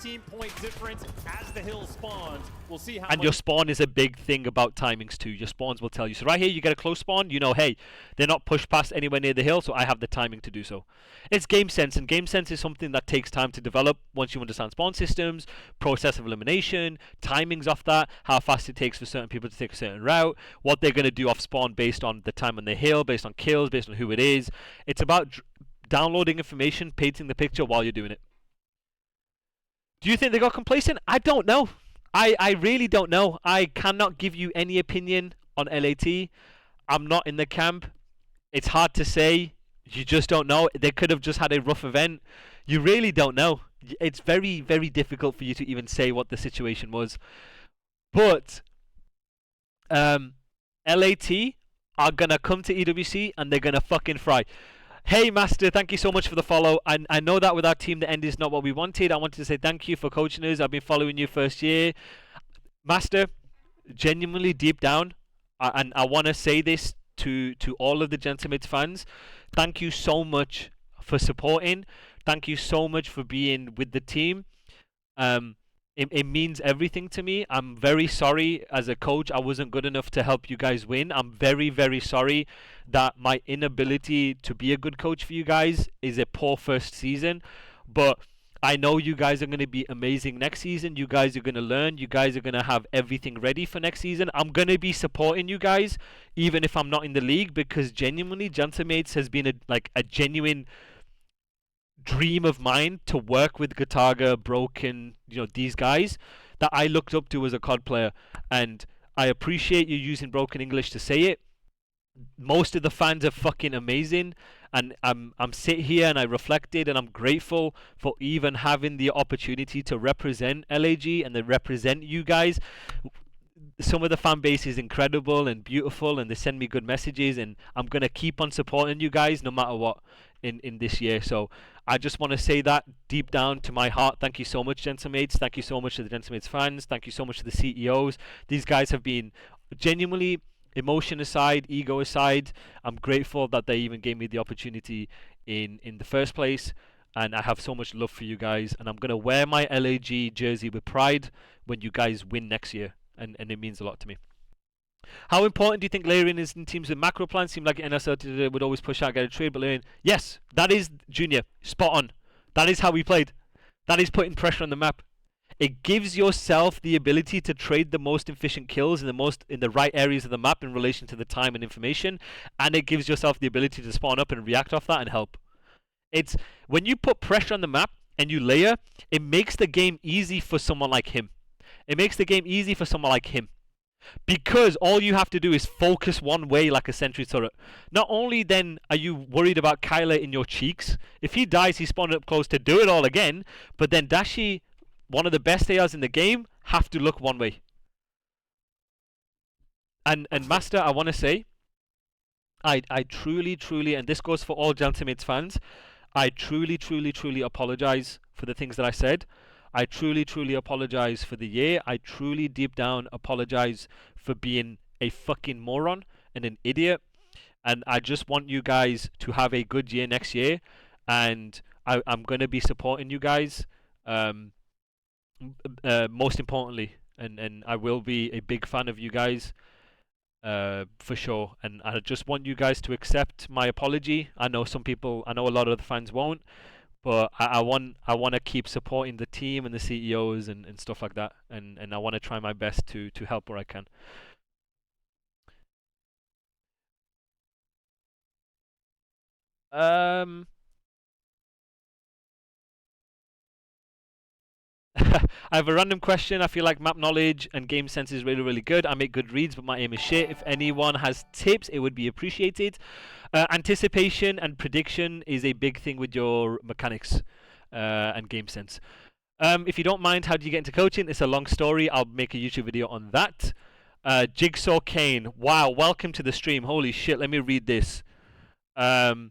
15-point difference as the hill spawns. We'll see how. And your spawn is a big thing about timings too. Your spawns will tell you. So right here, you get a close spawn. You know, hey, they're not pushed past anywhere near the hill, so I have the timing to do so. It's game sense, and game sense is something that takes time to develop. Once you understand spawn systems, process of elimination, timings off that, how fast it takes for certain people to take a certain route, what they're going to do off spawn based on the time on the hill, based on kills, based on who it is. It's about downloading information, painting the picture while you're doing it. Do you think they got complacent? I don't know. I really don't know. I cannot give you any opinion on LAT. I'm not in the camp. It's hard to say. You just don't know. They could have just had a rough event. You really don't know. It's very, very difficult for you to even say what the situation was. But LAT are going to come to EWC and they're going to fucking fry. Hey, Master, thank you so much for the follow. I know that with our team, the end is not what we wanted. I wanted to say thank you for coaching us. I've been following you first year. Master, genuinely deep down, and I want to say this to all of the Gentleman's fans, thank you so much for supporting. Thank you so much for being with the team. It means everything to me. I'm very sorry as a coach I wasn't good enough to help you guys win. I'm very, very sorry that my inability to be a good coach for you guys is a poor first season. But I know you guys are going to be amazing next season. You guys are going to learn. You guys are going to have everything ready for next season. I'm going to be supporting you guys even if I'm not in the league, because genuinely Gentlemates has been a genuine dream of mine to work with Gataga, Broken, these guys that I looked up to as a COD player, and I appreciate you using broken English to say it. Most of the fans are fucking amazing, and I'm sit here and I reflected and I'm grateful for even having the opportunity to represent LAG and to represent you guys. Some of the fan base is incredible and beautiful, and they send me good messages, and I'm gonna keep on supporting you guys no matter what in this year. So I just want to say that deep down to my heart. Thank you so much, Gentlemates. Thank you so much to the Gentlemates fans. Thank you so much to the CEOs. These guys have been genuinely, emotion aside, ego aside, I'm grateful that they even gave me the opportunity in the first place. And I have so much love for you guys. And I'm going to wear my LAG jersey with pride when you guys win next year. And it means a lot to me. How important do you think layering is in teams with macro plans? Seemed like NSL would always push out, get a trade, but layering. Yes, that is, Junior, spot on. That is how we played. That is putting pressure on the map. It gives yourself the ability to trade the most efficient kills in the right areas of the map in relation to the time and information, and it gives yourself the ability to spawn up and react off that and help. It's when you put pressure on the map and you layer, it makes the game easy for someone like him. It makes the game easy for someone like him. Because all you have to do is focus one way like a sentry turret. Not only then are you worried about Kyler in your cheeks, if he dies, he's spawned up close to do it all again, but then Dashi, one of the best ARs in the game, have to look one way. And Master, I want to say, I truly, and this goes for all Gentleman's fans, I truly apologize for the things that I said. I truly apologize for the year. I truly deep down apologize for being a fucking moron and an idiot. And I just want you guys to have a good year next year. And I'm going to be supporting you guys, most importantly. And I will be a big fan of you guys. For sure, and I just want you guys to accept my apology. I know a lot of the fans won't, but I want to keep supporting the team and the CEOs and stuff like that, and I want to try my best to help where I can. Um, I have a random question. I feel like map knowledge and game sense is really good. I make good reads, but my aim is shit. If anyone has tips, it would be appreciated. Anticipation and prediction is a big thing with your mechanics and game sense. If you don't mind, how do you get into coaching? It's a long story. I'll make a YouTube video on that. Jigsaw Kane. Wow, welcome to the stream. Holy shit, let me read this. Master,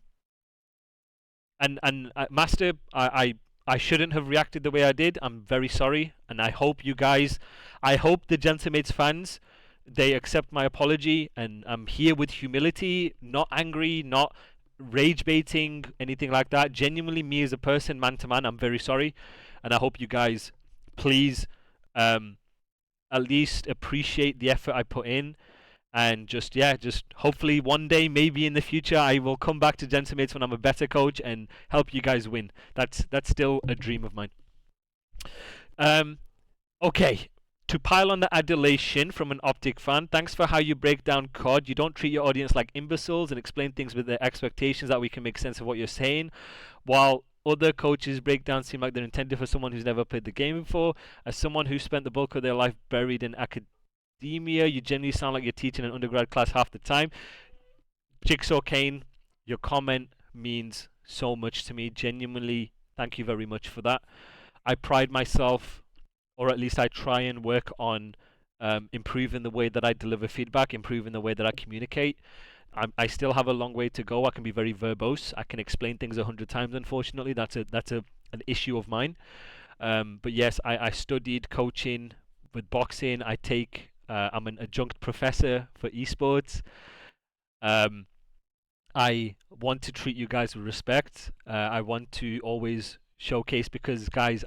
I shouldn't have reacted the way I did. I'm very sorry, and I hope the Gentlemates fans, they accept my apology, and I'm here with humility, not angry, not rage baiting, anything like that. Genuinely, me as a person, man to man, I'm very sorry, and I hope you guys, please, at least appreciate the effort I put in. And just hopefully one day, maybe in the future, I will come back to Gentlemates when I'm a better coach and help you guys win. That's still a dream of mine. Okay, to pile on the adulation from an Optic fan, thanks for how you break down COD. You don't treat your audience like imbeciles and explain things with their expectations that we can make sense of what you're saying, while other coaches' breakdowns seem like they're intended for someone who's never played the game before. As someone who spent the bulk of their life buried in academia, you generally sound like you're teaching an undergrad class half the time. Jigsaw Kane, your comment means so much to me. Genuinely, thank you very much for that. I pride myself, or at least I try and work on improving the way that I deliver feedback, improving the way that I communicate. I still have a long way to go. I can be very verbose. I can explain things 100 times. Unfortunately, that's an issue of mine. But yes, I studied coaching with boxing. I'm an adjunct professor for esports. I want to treat you guys with respect. I want to always showcase, because guys,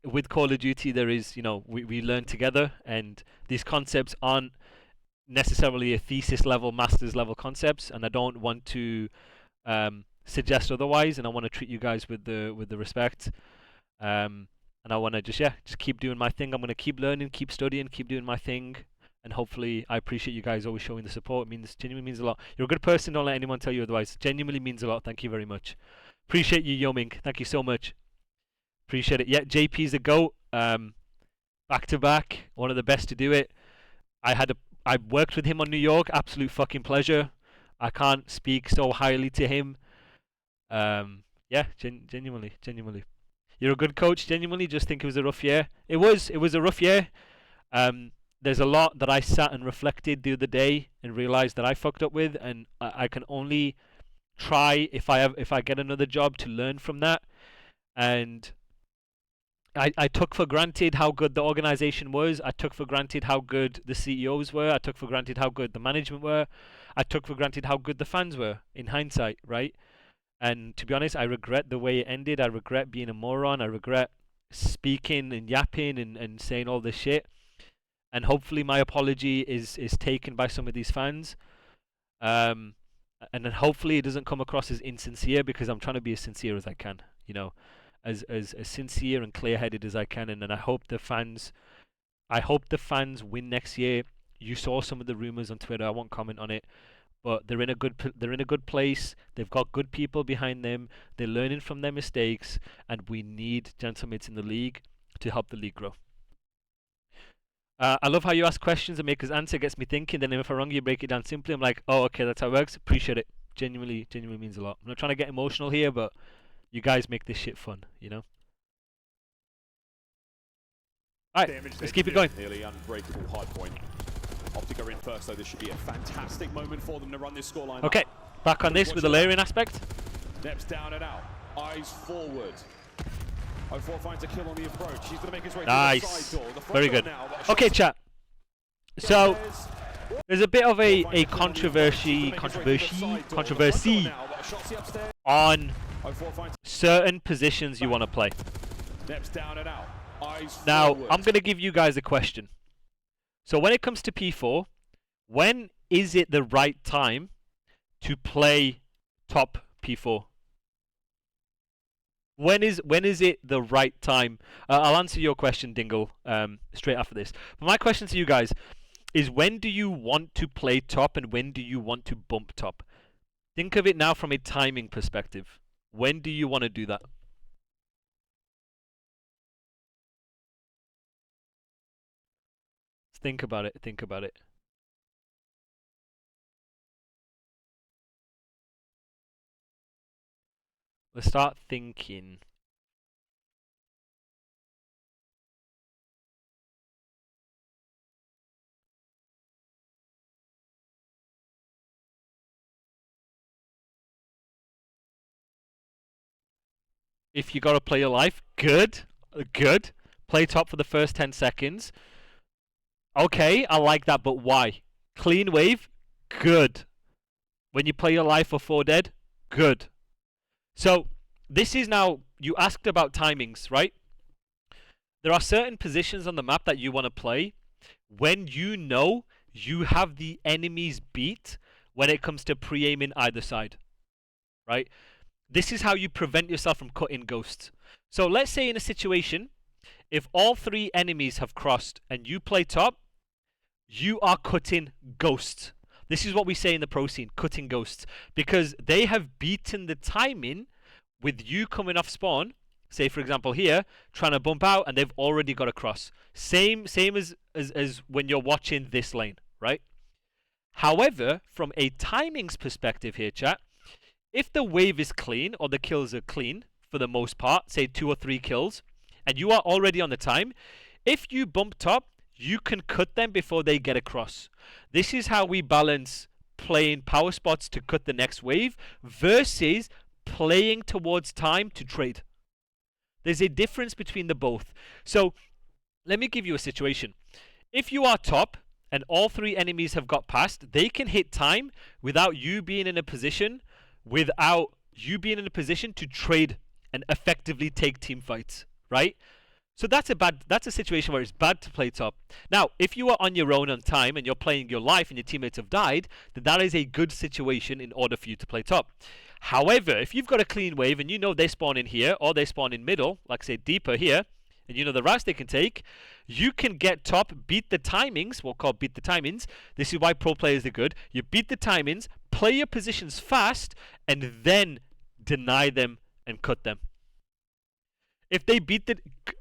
with Call of Duty there is, we learn together, and these concepts aren't necessarily a thesis level, master's level concepts, and I don't want to suggest otherwise, and I want to treat you guys with the respect. And I want to just keep doing my thing. I'm going to keep learning, keep studying, keep doing my thing. And hopefully, I appreciate you guys always showing the support. Genuinely means a lot. You're a good person. Don't let anyone tell you otherwise. Genuinely means a lot. Thank you very much. Appreciate you, Yoming. Thank you so much. Appreciate it. Yeah, JP's a GOAT. Back to back. One of the best to do it. I worked with him on New York. Absolute fucking pleasure. I can't speak so highly to him. Yeah, genuinely. You're a good coach. Genuinely, just think it was a rough year. It was a rough year. There's a lot that I sat and reflected the other day and realized that I fucked up with, and I can only try, if I get another job, to learn from that. And I took for granted how good the organization was. I took for granted how good the CEOs were. I took for granted how good the management were. I took for granted how good the fans were, in hindsight, right? And to be honest, I regret the way it ended. I regret being a moron. I regret speaking and yapping and saying all this shit. And hopefully my apology is taken by some of these fans. And then hopefully it doesn't come across as insincere, because I'm trying to be as sincere as I can, as sincere and clear-headed as I can. And then I hope the fans win next year. You saw some of the rumors on Twitter. I won't comment on it. But they're in a good place. They've got good people behind them. They're learning from their mistakes, and we need Gentlemates in the league to help the league grow. I love how you ask questions and make us answer. Gets me thinking. Then if I'm wrong, you break it down simply. I'm like, oh, okay, that's how it works. Appreciate it. Genuinely means a lot. I'm not trying to get emotional here, but you guys make this shit fun, you know? Alright, let's keep it going. Nearly unbreakable hard point. Optic are in first, though. This should be a fantastic moment for them to run this scoreline. Okay, back on this with the layering aspect. Neps down and out. Eyes forward. 04 finds a kill on the approach. He's going to make his way through the side door. The front Very door good. now. Okay, chat. So there's a bit of a controversy on certain positions you want to play. Neps down and out. Eyes Now, forward. I'm going to give you guys a question. So when it comes to P4, when is it the right time to play top P4? When is it the right time? I'll answer your question, Dingle, straight after this. But my question to you guys is, when do you want to play top and when do you want to bump top? Think of it now from a timing perspective. When do you want to do that? Think about it. Think about it. Let's start thinking. If you got to play your life, good. Good. Play top for the first 10 seconds. Okay, I like that, but why? Clean wave, good. When you play your life for 4 dead, good. So, this is now, you asked about timings, right? There are certain positions on the map that you want to play when you know you have the enemies beat when it comes to pre-aiming either side, right? This is how you prevent yourself from cutting ghosts. So let's say in a situation, if all 3 enemies have crossed and you play top, you are cutting ghosts. This is what we say in the pro scene, cutting ghosts. Because they have beaten the timing with you coming off spawn, say for example here, trying to bump out and they've already got a cross. Same as when you're watching this lane, right? However, from a timings perspective here, chat, if the wave is clean or the kills are clean for the most part, say 2 or 3 kills, and you are already on the time, if you bump top, you can cut them before they get across. This is how we balance playing power spots to cut the next wave versus playing towards time to trade. There's a difference between the both. So let me give you a situation. If you are top and all 3 enemies have got past, they can hit time without you being in a position to trade and effectively take team fights, right? So that's a situation where it's bad to play top. Now, if you are on your own on time and you're playing your life and your teammates have died, then that is a good situation in order for you to play top. However, if you've got a clean wave and you know they spawn in here or they spawn in middle, like say deeper here, and you know the routes they can take, you can get top, beat the timings, we'll call beat the timings. This is why pro players are good. You beat the timings, play your positions fast, and then deny them and cut them. If they beat the...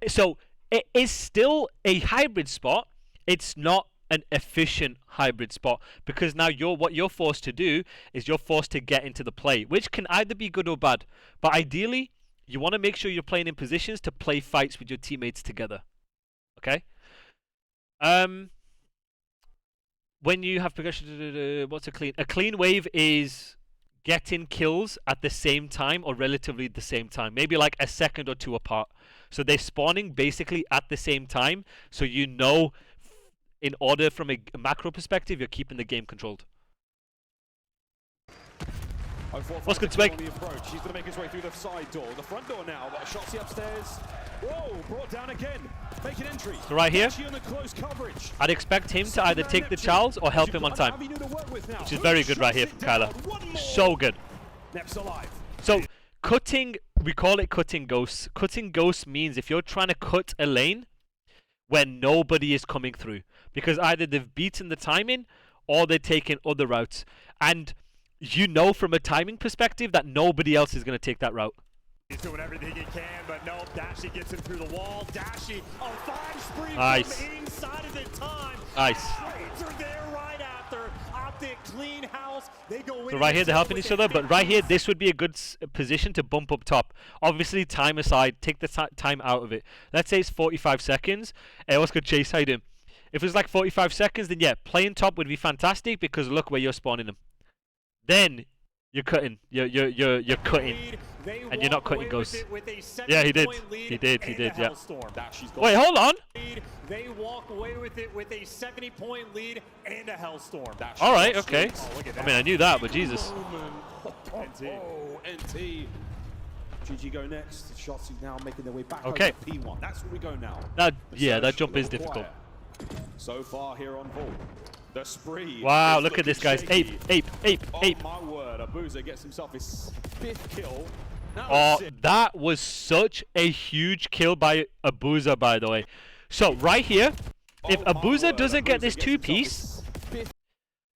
So, it is still a hybrid spot. It's not an efficient hybrid spot. Because now what you're forced to do is you're forced to get into the play. Which can either be good or bad. But ideally, you want to make sure you're playing in positions to play fights with your teammates together. Okay? When you have progression... What's a clean? A clean wave is getting kills at the same time or relatively the same time. Maybe like a second or 2 apart. So they're spawning basically at the same time. So you know, in order from a macro perspective, you're keeping the game controlled. What's good, Swag? He's going to make his way through the side door. The front door now. Shots upstairs. Whoa, brought down again. Make an entry. So right here, close coverage. I'd expect him to either take the Charles or help him on time. Which is very good right here from Kyler. So good. Neps alive. So, cutting, we call it cutting ghosts. Cutting ghosts means if you're trying to cut a lane when nobody is coming through. Because either they've beaten the timing or they're taking other routes. And you know from a timing perspective that nobody else is going to take that route. He's doing everything he can, but nope. Dashi gets him through the wall. Dashi, a 5 spree Nice. from inside of the time. Nice. Trades are there right after. Optic, clean house. They go in. So right here they're helping each other, but right here this would be a good position to bump up top. Obviously time aside, take the time out of it. Let's say it's 45 seconds. Eos could chase hide him. If it's like 45 seconds, then yeah, playing top would be fantastic because look where you're spawning them. Then you're cutting. You're cutting. And you're not cutting ghosts. Yeah, he did. He did, yeah. Wait, hold on. They walk away with it with a 70-point lead and a Hellstorm. Alright, okay. I mean, I knew that, but Jesus. NT. GG go next. Shots now making their way back Okay. over P1. That's where we go now. That jump is difficult. So far here on Vault. The spree. Wow, look at this, guys. Ape. Oh my word, Abuza gets himself his 5th kill. Oh, that was such a huge kill by Abuza, by the way. So, right here, if Abuza doesn't get this 2-piece,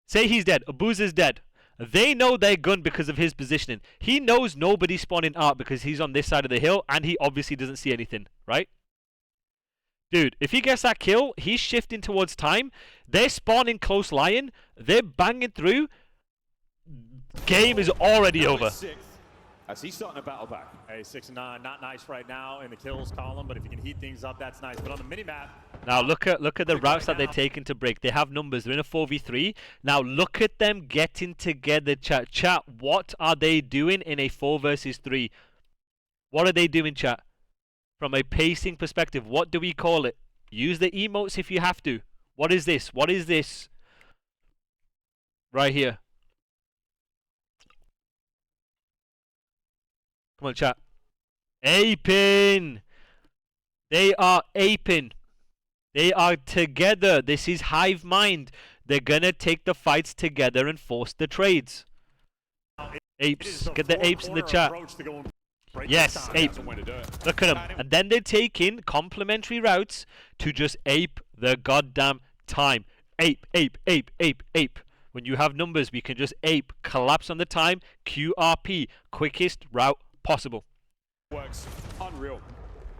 say he's dead, Abuza's dead. They know they're gun because of his positioning. He knows nobody's spawning out because he's on this side of the hill, and he obviously doesn't see anything, right? Dude, if he gets that kill, he's shifting towards time. They're spawning close lion. They're banging through. Game is already over. As he's starting to battle back. Hey, 6-9, not nice right now in the kills column, but if you can heat things up, that's nice. But on the minimap, now look at the routes that they're taking to break. They have numbers. They're in a 4v3. Now look at them getting together, chat. Chat, what are they doing in a 4 versus 3? What are they doing, chat? From a pacing perspective, what do we call it? Use the emotes if you have to. What is this? What is this? Right here. Come on, chat. Aping. They are aping. They are together. This is hive mind. They're gonna take the fights together and force the trades. Apes. Get the apes in the chat. Yes, ape. Look at them. And then they take in complementary routes to just ape the goddamn time. Ape. When you have numbers, we can just ape. Collapse on the time. QRP. Quickest route possible. Works unreal.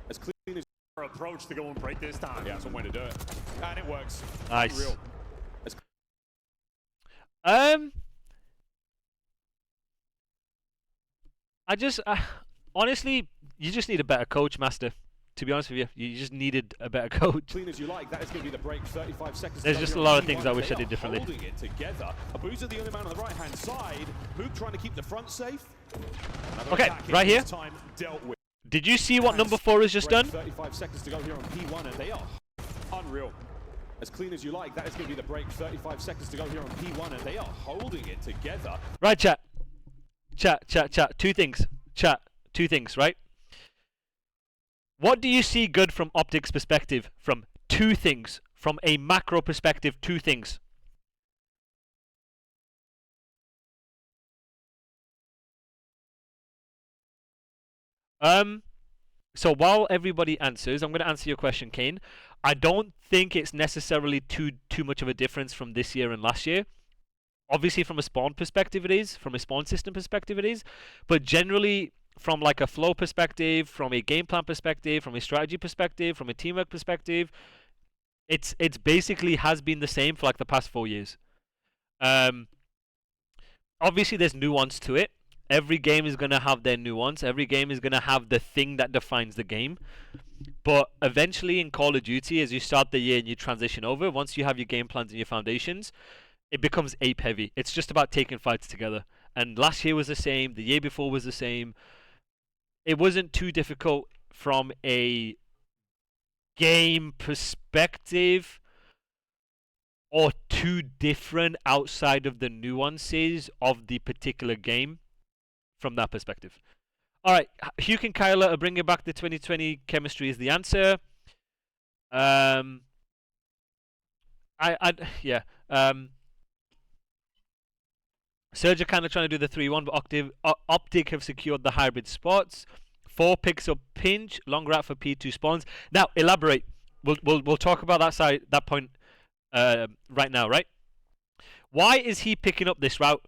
As clean as our approach to go and break this time. yeah, that's one way to do it. And it works. Nice. Unreal. I just honestly, you just need a better coach, Master. To be honest with you, you just needed a better coach. Clean as you like. That is going to be the break. 35 seconds. There's just a lot of things I wish I did differently. Holding it together. Abuza the only man on the right-hand side. Hook trying to keep the front safe. Okay, right here. Time dealt with. Did you see what number 4 has just done? 35 seconds to go here on P1, and they are unreal. As clean as you like. That is going to be the break. 35 seconds to go here on P1, and they are holding it together. Right, chat. Chat. Two things. Chat. Two things, right? What do you see good from Optic's perspective? From 2 things. From a macro perspective, 2 things. So while everybody answers, I'm going to answer your question, Kane. I don't think it's necessarily too much of a difference from this year and last year. Obviously, from a spawn perspective, it is. From a spawn system perspective, it is. But generally, from like a flow perspective, from a game plan perspective, from a strategy perspective, from a teamwork perspective, it's basically has been the same for like the past 4 years. Obviously, there's nuance to it. Every game is going to have their nuance. Every game is going to have the thing that defines the game. But eventually in Call of Duty, as you start the year and you transition over, once you have your game plans and your foundations, it becomes ape heavy. It's just about taking fights together. And last year was the same. The year before was the same. It wasn't too difficult from a game perspective or too different outside of the nuances of the particular game from that perspective. All right, Hugh and Kyla are bringing back the 2020 chemistry is the answer. Surge are kind of trying to do the 3-1, but Optic have secured the hybrid spots. 4 picks up pinch, long route for P2 spawns. Now elaborate. We'll talk about that point right now, right? Why is he picking up this route?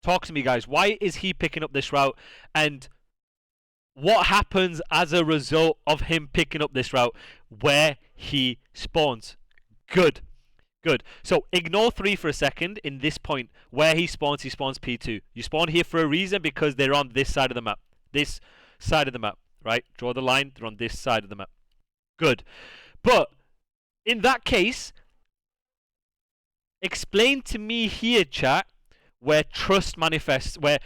Talk to me, guys. Why is he picking up this route? And What happens as a result of him picking up this route? Where he spawns. Good. Good. So ignore 3 for a second in this point. Where he spawns P2. You spawn here for a reason because they're on this side of the map. This side of the map, right? Draw the line. They're on this side of the map. Good. But in that case, explain to me here, chat, where trust manifests, where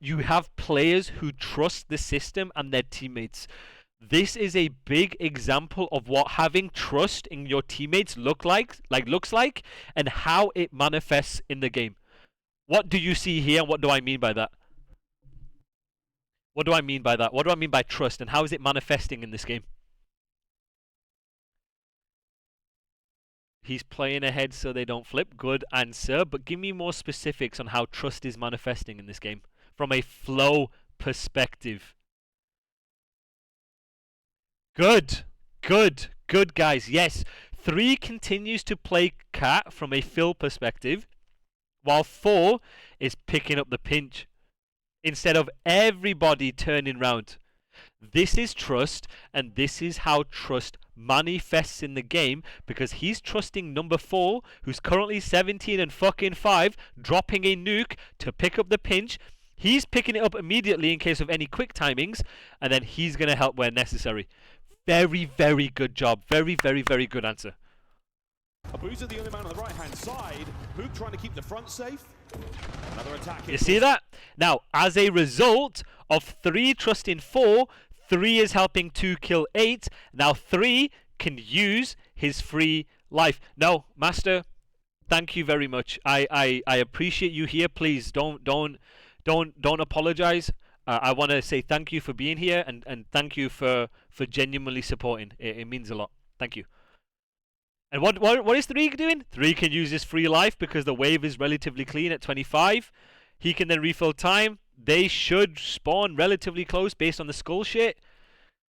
you have players who trust the system and their teammates. This is a big example of what having trust in your teammates looks like, and how it manifests in the game. What do you see here, and what do I mean by that? What do I mean by that? What do I mean by trust, and how is it manifesting in this game? He's playing ahead so they don't flip. Good answer, but give me more specifics on how trust is manifesting in this game from a flow perspective. Good, good, good, guys. Yes, 3 continues to play cat from a fill perspective, while 4 is picking up the pinch instead of everybody turning round. This is trust, and this is how trust manifests in the game, because he's trusting number 4, who's currently 17 and fucking 5, dropping a nuke to pick up the pinch. He's picking it up immediately in case of any quick timings, and then he's going to help where necessary. Very, very good job. Very, very, very good answer. Abuza the only man on the right-hand side. Mook trying to keep the front safe. Another attack. You see that? Now, as a result of 3 trusting 4, 3 is helping 2 kill 8. Now 3 can use his free life. No, Master, thank you very much. I appreciate you here. Please don't apologize. I want to say thank you for being here, and thank you for genuinely supporting. It means a lot. Thank you. And what is 3 doing? 3 can use his free life because the wave is relatively clean at 25. He can then refill time. They should spawn relatively close based on the skull shit.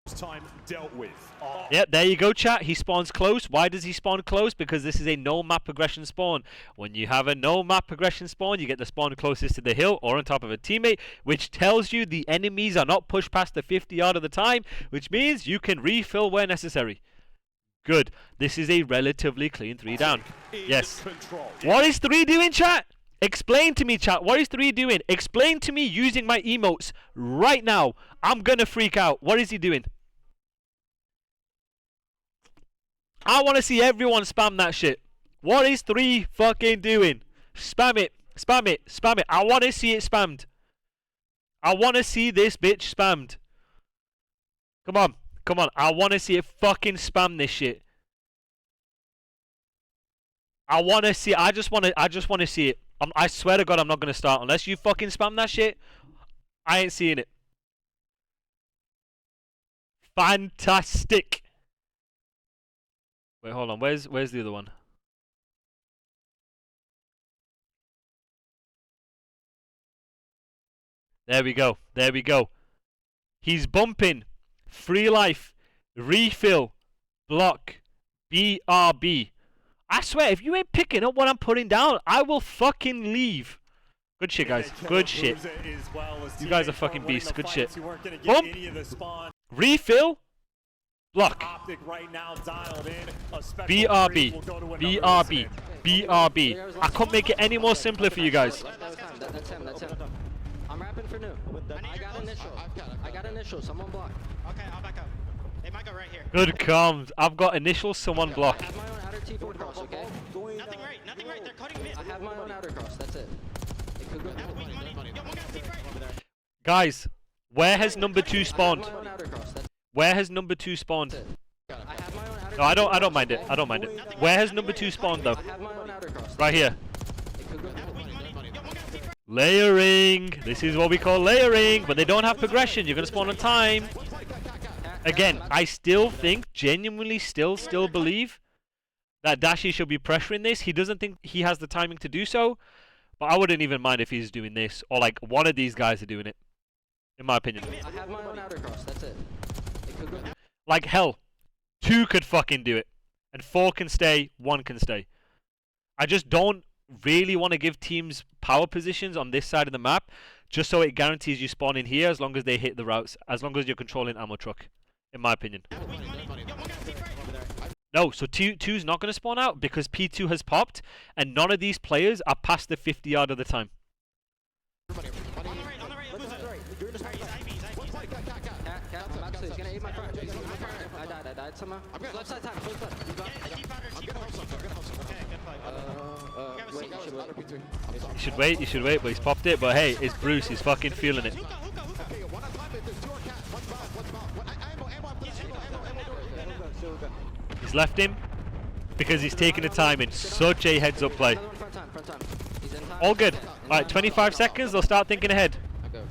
Time dealt with. Oh. Yep, there you go, chat. He spawns close. Why does he spawn close? Because this is a no map progression spawn. When you have a no map progression spawn, you get the spawn closest to the hill or on top of a teammate, which tells you the enemies are not pushed past the 50 yard of the time, which means you can refill where necessary. Good. This is a relatively clean 3 down. Yes. What is 3 doing, chat? Explain to me, chat. What is 3 doing? Explain to me using my emotes right now. I'm gonna freak out. What is he doing? I want to see everyone spam that shit. What is 3 fucking doing? Spam it. Spam it. Spam it. I want to see it spammed. I want to see this bitch spammed. Come on. Come on. I want to see it fucking spam this shit. I want to see. I just want to see it. I swear to God, I'm not going to start unless you fucking spam that shit. I ain't seeing it. Fantastic. Wait, hold on. Where's the other one? There we go. There we go. He's bumping. Free life. Refill. Block. BRB. I swear, if you ain't picking up what I'm putting down, I will fucking leave. Good shit, guys. Good shit. You guys are fucking beasts. Good shit. Bump. Refill. Block. BRB. BRB. BRB. I couldn't make it any more simpler for you guys. That's him. I'm rapping for new. I got initial. I got initial. Someone block. Okay, I'll back up. They might go right here. Good comms. I've got initial. Someone block. I have my own outer T4 cross, okay? Nothing right. Nothing right. They're cutting mid. I have my own outer cross. That's it. It could go. Yo, one guy's deep right. Guys, where has number 2 spawned? I have my own outer cross. That's Where has number 2 spawned? it. I have my own outer No, I don't mind it. I don't mind it. Where has number 2 spawned though? I have my own outer cross. Right here. It could go. Layering. This is what we call layering. But they don't have progression. You're gonna spawn on time. Again, I still think, genuinely still believe that Dashi should be pressuring this. He doesn't think he has the timing to do so. But I wouldn't even mind if he's doing this. Or like one of these guys are doing it. In my opinion. I have my own outer cross. That's it. It could go. Like hell. 2 could fucking do it. And 4 can stay, 1 can stay. I just don't really want to give teams power positions on this side of the map, just so it guarantees you spawn in here as long as they hit the routes, as long as you're controlling ammo truck, in my opinion. No, so P2's not going to spawn out because P2 has popped, and none of these players are past the 50 yard of the time. On the right, Who's that? He's He's gonna eat my front. I died somehow. Left side time, close left. Deep powder, deep powder. Okay, good play. You should wait, but he's popped it. But hey, it's Bruce, he's fucking feeling it. He's left him because he's taking the time in. Such a heads up play. Front time. He's in time. All good. Alright, 25 seconds, they'll start thinking ahead. Okay.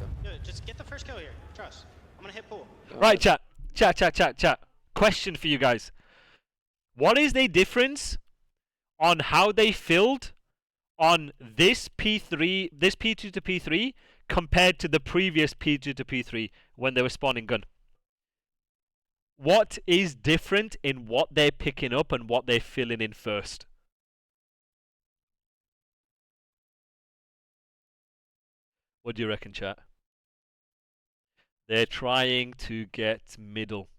Just get the first kill here. Trust. I'm gonna hit pool. Right, chat. Question for you guys. What is the difference on how they filled on this P3, this P2 to P3 compared to the previous P2 to P3 when they were spawning gun? What is different in what they're picking up and what they're filling in first? What do you reckon, chat? They're trying to get middle.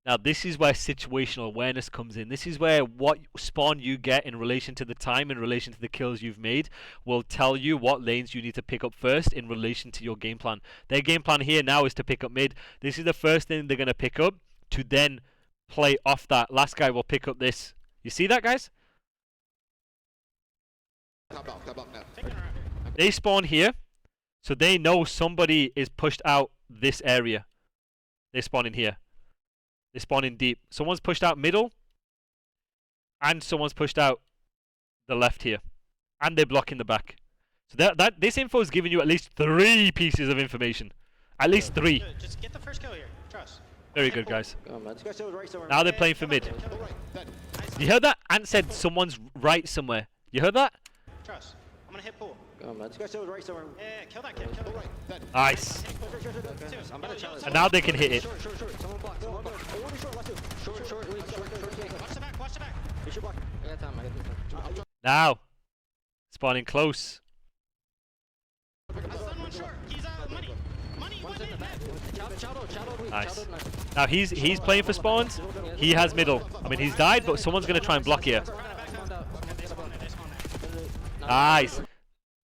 Now, this is where situational awareness comes in. This is where what spawn you get in relation to the time, in relation to the kills you've made, will tell you what lanes you need to pick up first in relation to your game plan. Their game plan here now is to pick up mid. This is the first thing they're going to pick up to then play off that. Last guy will pick up this. You see that, guys? They spawn here, so they know somebody is pushed out this area. They spawn in here. They spawn in deep. Someone's pushed out middle, and someone's pushed out the left here, and they're blocking the back. So this info is giving you at least 3 pieces of information. At least 3. Just get the first kill here. Trust. Very good, guys. Go on, man. Now they're playing for mid. You heard that? Ant said someone's right somewhere. You heard that? Trust. I'm gonna hit pool. Go on, man. Yeah, kill that kid. Kill that. Nice. I'm gonna challenge. And now they can hit it. Short. Someone block. Short. Watch the back. I got time. Now. Spawning close. I stunned one short. He's money. One in back. Nice. Now he's playing for spawns. He has middle. I mean, he's died, but someone's going to try and block here. Nice.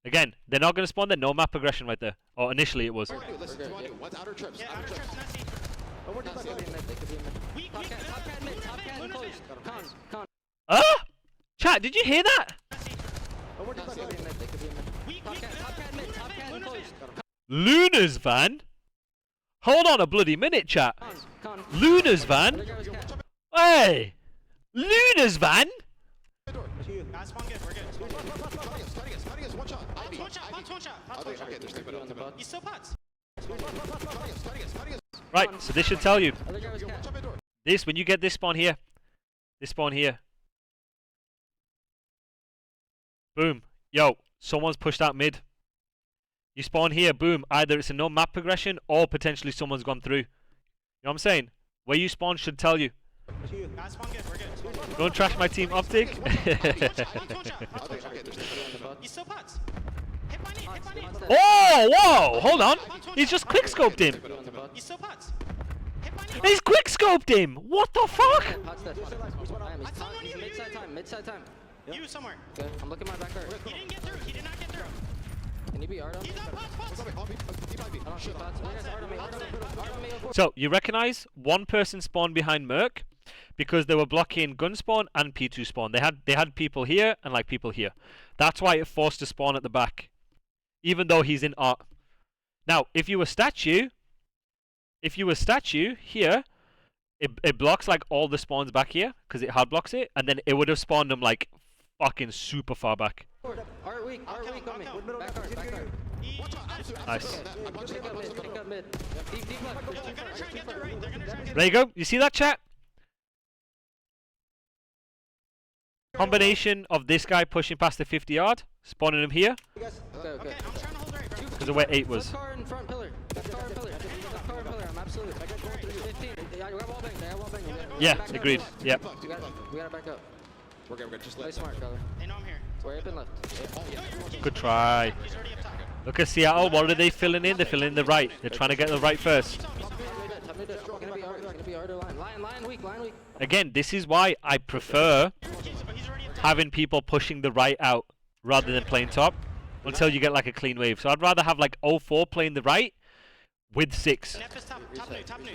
Again, they're not going to spawn there. No map progression right there. Or initially it was. Outer trips, Chat, did you hear that? Luna's van? Hold on a bloody minute, chat. Luna's van? Hey! Luna's van? Guys, spawn good. We're good. One shot. He's still pots. Right, so this should tell you. This, when you get this spawn here. This spawn here. Boom. Yo, someone's pushed out mid. You spawn here, boom. Either it's a no map progression or potentially someone's gone through. You know what I'm saying? Where you spawn should tell you. Guys, spawn good. We're good. Don't trash my team, Optic. He's still pots. Hit my knee. Oh, whoa! Hold on. He's just quick scoped him. He's still pots. Hit my knee. He's quick scoped him. What the fuck? He's mid-side time. You somewhere. Okay, I'm looking at my back card. He didn't get through. He did not get through. Can you be art on me? He's on pots. I don't shoot pots. Art on me. So you recognize one person spawned behind Merc because they were blocking gun spawn and P2 spawn. They had people here and like people here. That's why it forced to spawn at the back, even though he's in art. Now, if you were statue here, it blocks like all the spawns back here because it hard blocks it, and then it would have spawned them like fucking super far back. Art weak on me. Back card. Nice. Pick up mid. Deep left. They're gonna try and get through, right? They're gonna try and get There you go. You see that, chat? Combination of this guy pushing past the 50 yard, spawning him here, Okay. Okay, I'm trying to hold right, bro. because of where 8 was. Left car in front pillar. I'm absolute. 15. They got wall bang. Yeah, agreed. Yeah. We gotta back up. We're good. Just Play let smart, brother. They know I'm here. We're up and left. Good try. Look at Seattle. What are they filling in? They're filling in the right. They're trying to get the right first. Line weak. Again, this is why I prefer having people pushing the right out rather than playing top until you get like a clean wave. So I'd rather have like 04 playing the right with 6. Nep is top new.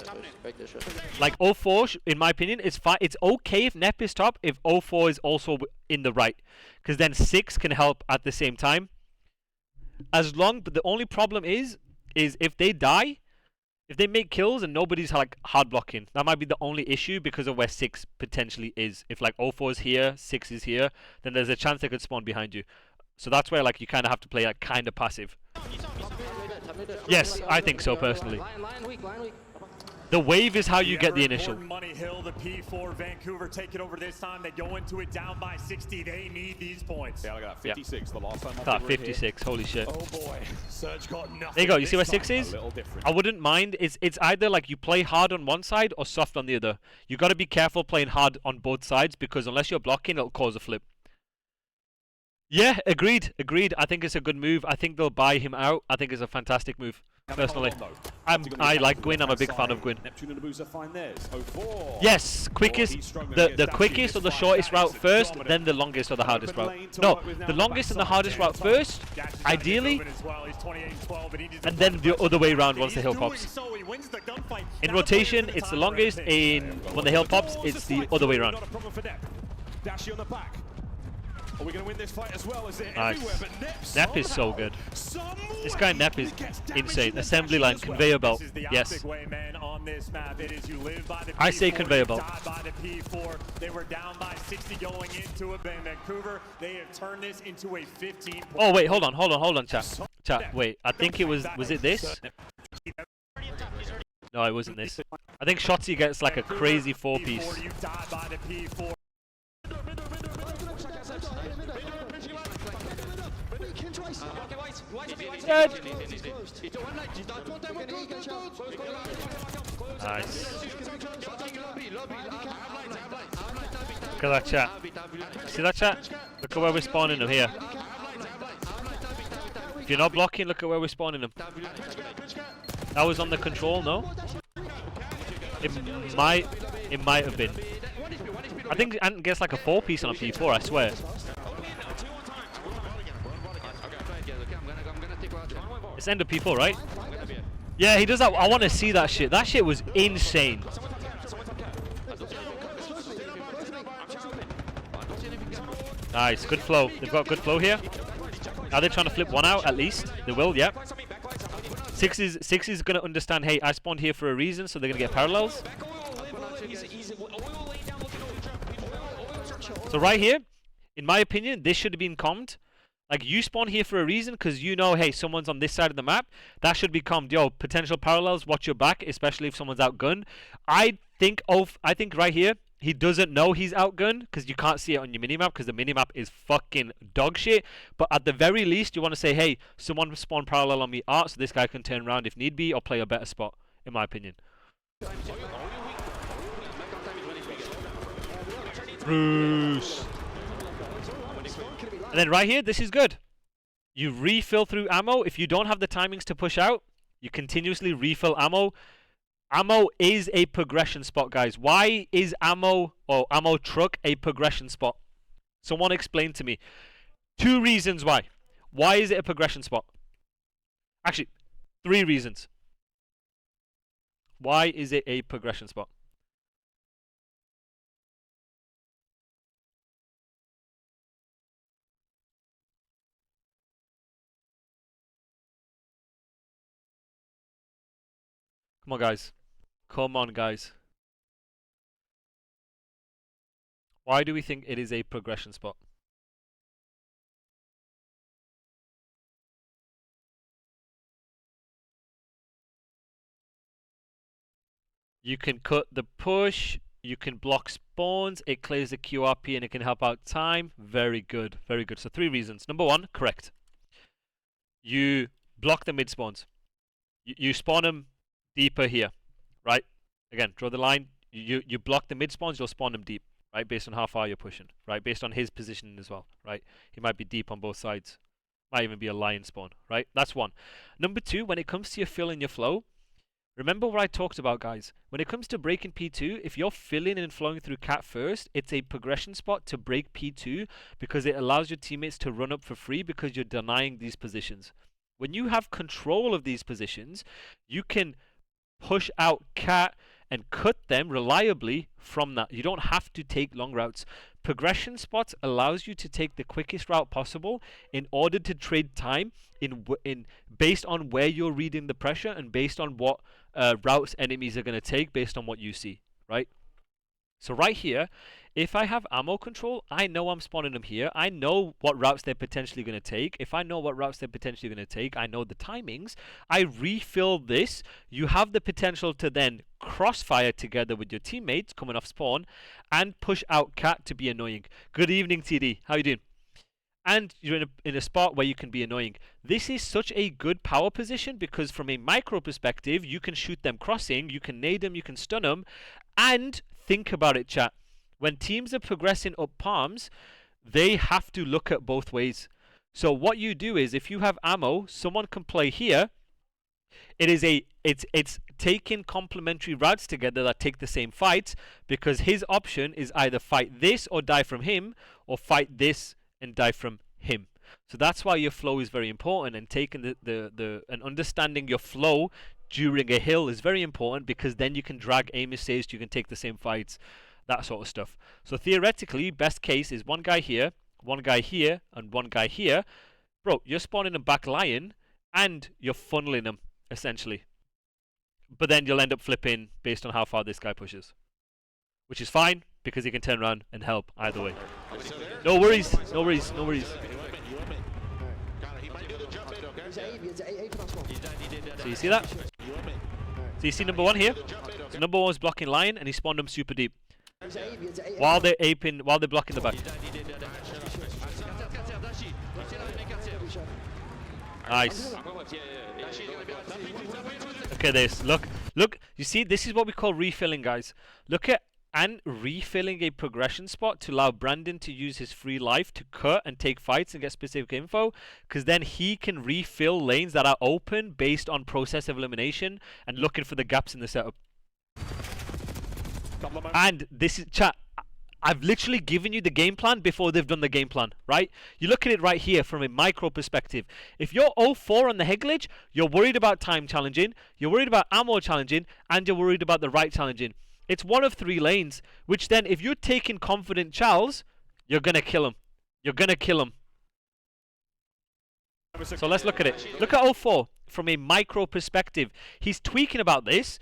Like 04, in my opinion, it's fine. It's okay if Nep is top if 04 is also in the right, because then 6 can help at the same time. But the only problem is if they die, if they make kills and nobody's like hard blocking, that might be the only issue because of where 6 potentially is. If like 04 is here, 6 is here, then there's a chance they could spawn behind you. So that's where like you kind of have to play like kind of passive. Yes, I think so personally. Line weak. The wave is how you get the initial. Money Hill, the P4, Vancouver take it over this time. They go into it down by 60. They need these points. Yeah, look at that. 56 the last time. That 56, holy shit. Oh boy, Surge got nothing. There you go, you see where this 6 time. is? A little different. I wouldn't mind. It's either like you play hard on one side or soft on the other. You got to be careful playing hard on both sides because unless you're blocking, it'll cause a flip. Yeah, agreed. I think it's a good move. I think they'll buy him out. I think it's a fantastic move, personally. I like Gwyn. I'm a big fan of Gwyn. Neptune and Abusa find theirs. 04. Yes, quickest, the quickest or the shortest route first, then the longest or the hardest route. No, the longest and the hardest route first, ideally, and then the other way around once the hill pops. In rotation, it's the longest. When the hill pops, it's the other way around. Dashy on the back. Are we going to win this fight as well? Is it Nice. everywhere? But Nep is so good. This guy Nep is insane. Assembly line, conveyor belt. Yes. I say conveyor belt. They were down by 60 going into it. Vancouver, they have turned this into a 15. Oh wait, hold on, chat. Wait, I think it was it this? No, it wasn't this. I think Shotzi gets like a crazy 4-piece. Dead. Nice. Look at that chat. See that chat? Look at where we're spawning them here. If you're not blocking, look at where we're spawning them. That was on the control, no? It might have been. I think Ant gets like a 4-piece on a P4, I swear. It's end of P4, right? Yeah, he does that. I want to see that shit. That shit was insane. Nice, good flow. They've got good flow here. Now they're trying to flip one out at least. They will, yeah. Six is gonna understand, hey, I spawned here for a reason, so they're gonna get parallels. So right here, in my opinion, this should have been commed. Like, you spawn here for a reason because you know, hey, someone's on this side of the map. That should be commed. Yo, potential parallels, watch your back, especially if someone's outgunned. I think right here, he doesn't know he's outgunned because you can't see it on your minimap because the minimap is fucking dog shit. But at the very least, you want to say, hey, someone spawned parallel on me, so this guy can turn around if need be or play a better spot, in my opinion. Bruce. And then right here, this is good. You refill through ammo. If you don't have the timings to push out, you continuously refill ammo. Ammo is a progression spot, guys. Why is ammo or ammo truck a progression spot? Someone explain to me. 2 reasons why. Why is it a progression spot? Actually, 3 reasons. Why is it a progression spot? Come on, guys. Come on, guys. Why do we think it is a progression spot? You can cut the push. You can block spawns. It clears the QRP and it can help out time. Very good. Very good. So 3 reasons. Number 1, correct. You block the mid spawns. You spawn them deeper here, right? Again, draw the line. You block the mid spawns, you'll spawn them deep, right? Based on how far you're pushing, right? Based on his positioning as well, right? He might be deep on both sides. Might even be a lion spawn, right? That's one. Number two, when it comes to your fill and your flow, remember what I talked about, guys. When it comes to breaking P2, if you're filling and flowing through cat first, it's a progression spot to break P2 because it allows your teammates to run up for free because you're denying these positions. When you have control of these positions, you can push out cat and cut them reliably from that. You don't have to take long routes. Progression spots allows you to take the quickest route possible in order to trade time in based on where you're reading the pressure and based on what routes enemies are going to take based on what you see, right? So right here, if I have ammo control, I know I'm spawning them here. I know what routes they're potentially going to take. If I know what routes they're potentially going to take, I know the timings. I refill this. You have the potential to then crossfire together with your teammates coming off spawn and push out cat to be annoying. Good evening, TD. How you doing? And you're in a spot where you can be annoying. This is such a good power position because from a micro perspective, you can shoot them crossing, you can nade them, you can stun them, and think about it, chat. When teams are progressing up palms, they have to look at both ways. So what you do is, if you have ammo, someone can play here. It's taking complementary routes together that take the same fights because his option is either fight this or die from him, or fight this and die from him. So that's why your flow is very important, and taking and understanding your flow during a hill is very important because then you can drag aim essays, you can take the same fights, that sort of stuff. So theoretically, best case is one guy here, and one guy here. Bro, you're spawning a back lion and you're funneling them essentially. But then you'll end up flipping based on how far this guy pushes, which is fine because he can turn around and help either way. No worries, no worries, no worries. So you see that? So you see number one here? So number one was blocking lion and he spawned him super deep. While they're blocking the back. Nice. Look at this. Look. You see, this is what we call refilling, guys. Look at and refilling a progression spot to allow Brandon to use his free life to cut and take fights and get specific info, because then he can refill lanes that are open based on process of elimination and looking for the gaps in the setup. And this is, chat, I've literally given you the game plan before they've done the game plan, right? You look at it right here from a micro perspective. If you're 0-4 on the head glitch, you're worried about time challenging, you're worried about ammo challenging, and you're worried about the right challenging. It's one of three lanes, which then if you're taking confident Charles, you're going to kill him. You're going to kill him. So let's look at it. Look at 0-4 from a micro perspective. He's tweaking about this,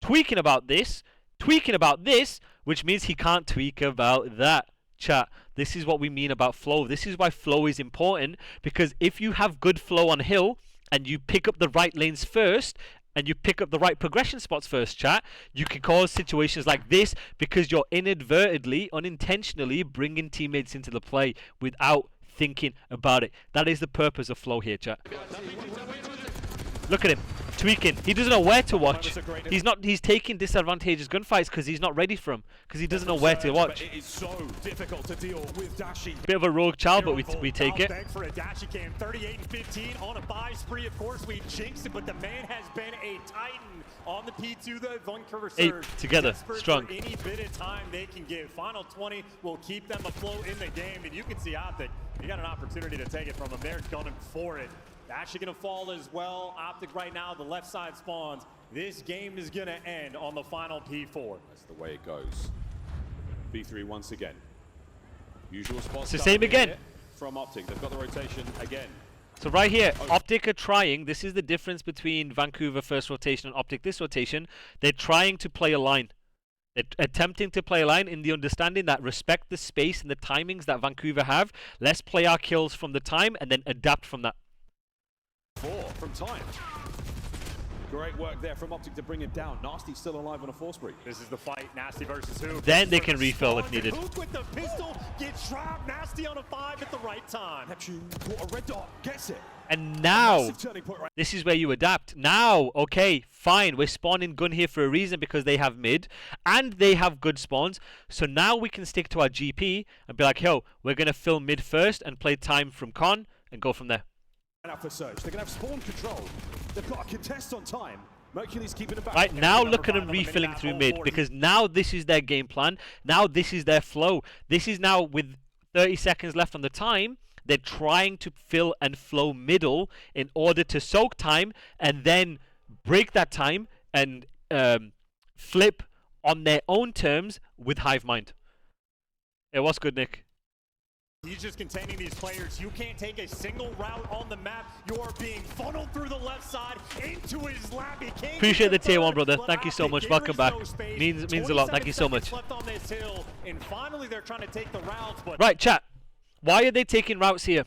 tweaking about this, tweaking about this, which means he can't tweak about that. Chat, this is what we mean about flow. This is why flow is important, because if you have good flow on hill and you pick up the right lanes first and you pick up the right progression spots first, chat, you can cause situations like this because you're inadvertently, unintentionally bringing teammates into the play without thinking about it. That is the purpose of flow here, chat. Look at him, tweaking. He doesn't know where to watch. He's taking disadvantageous gunfights because he's not ready for them, because he doesn't know where to watch. It is so difficult to deal with Dashi. Bit of a rogue child, but we take it. Thanks for a Dashi cam. 38-15 on a buy spree. Of course, we jinxed it, but the man has been a titan on the P2, the Vancouver Surge. 8 together, strong. For any bit of time they can give. Final 20 will keep them afloat in the game, and you can see Optic. You got an opportunity to take it from them. They're gunning for it. Actually going to fall as well. Optic right now, the left side spawns. This game is going to end on the final P4. That's the way it goes. B3 once again. Usual spots. It's the same again. From Optic. They've got the rotation again. So right here, Optic are trying. This is the difference between Vancouver first rotation and Optic this rotation. They're trying to play a line. They're attempting to play a line in the understanding that respect the space and the timings that Vancouver have. Let's play our kills from the time and then adapt from that. 4 from time. Great work there from Optic to bring him down. Nasty still alive on a force break. This is the fight. Nasty versus who? Then they can refill if needed. Hook with the pistol, gets trapped. Nasty on a 5 at the right time. Neptune caught a red dot, gets it. And now, Massive turning point right. this is where you adapt. Now, okay, fine, we're spawning gun here for a reason because they have mid and they have good spawns. So now we can stick to our GP and be like, yo, we're going to fill mid first and play time from con and go from there. Out for Surge. They're going to have spawn control. They've got a contest on time. Mercury's keeping it back. Right, now look at them refilling through mid because now this is their game plan. Now this is their flow. This is now with 30 seconds left on the time. They're trying to fill and flow middle in order to soak time and then break that time and flip on their own terms with Hive Mind. It was good, Nick. He's just containing these players. You can't take a single route on the map. You're being funneled through the left side into his lap. He can't Appreciate the tier 1, brother. but Thank you so Optic, much. there Welcome is back. no space. Means a lot. Thank you so 27 much. seconds left on this hill, and finally they're trying to take the routes, but Right, chat. Why are they taking routes here?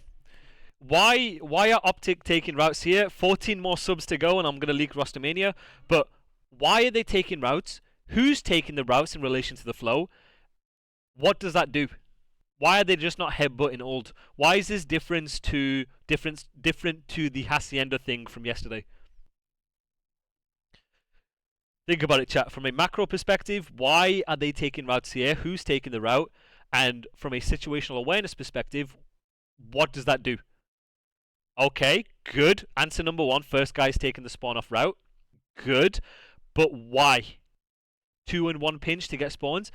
Why are Optic taking routes here? 14 more subs to go, and I'm gonna leak Rostamania. But why are they taking routes? Who's taking the routes in relation to the flow? What does that do? Why are they just not headbutting old? Why is this different to the Hacienda thing from yesterday? Think about it, chat. From a macro perspective, why are they taking routes here? Who's taking the route? And from a situational awareness perspective, what does that do? Okay, good. Answer number 1. First guy's taking the spawn off route. Good. But why? 2 and 1 pinch to get spawns.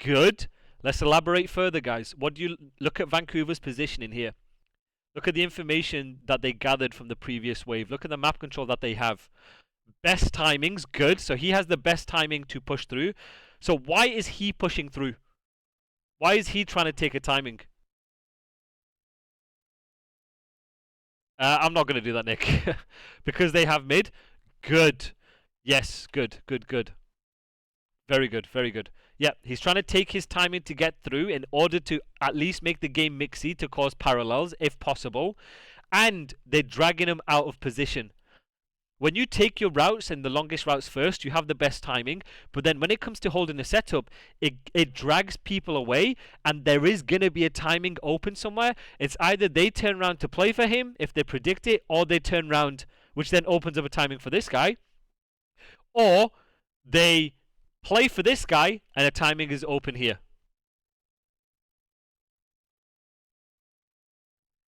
Good. Let's elaborate further, guys. What do you look at Vancouver's positioning here? Look at the information that they gathered from the previous wave. Look at the map control that they have. Best timings, good. So he has the best timing to push through. So why is he pushing through? Why is he trying to take a timing? I'm not going to do that, Nick. Because they have mid. Good. Yes, good. Very good, very good. Yeah, he's trying to take his timing to get through in order to at least make the game mixy to cause parallels, if possible. And they're dragging him out of position. When you take your routes and the longest routes first, you have the best timing. But then when it comes to holding a setup, it drags people away. And there is going to be a timing open somewhere. It's either they turn around to play for him, if they predict it, or they turn around, which then opens up a timing for this guy. Or they play for this guy, and a timing is open here.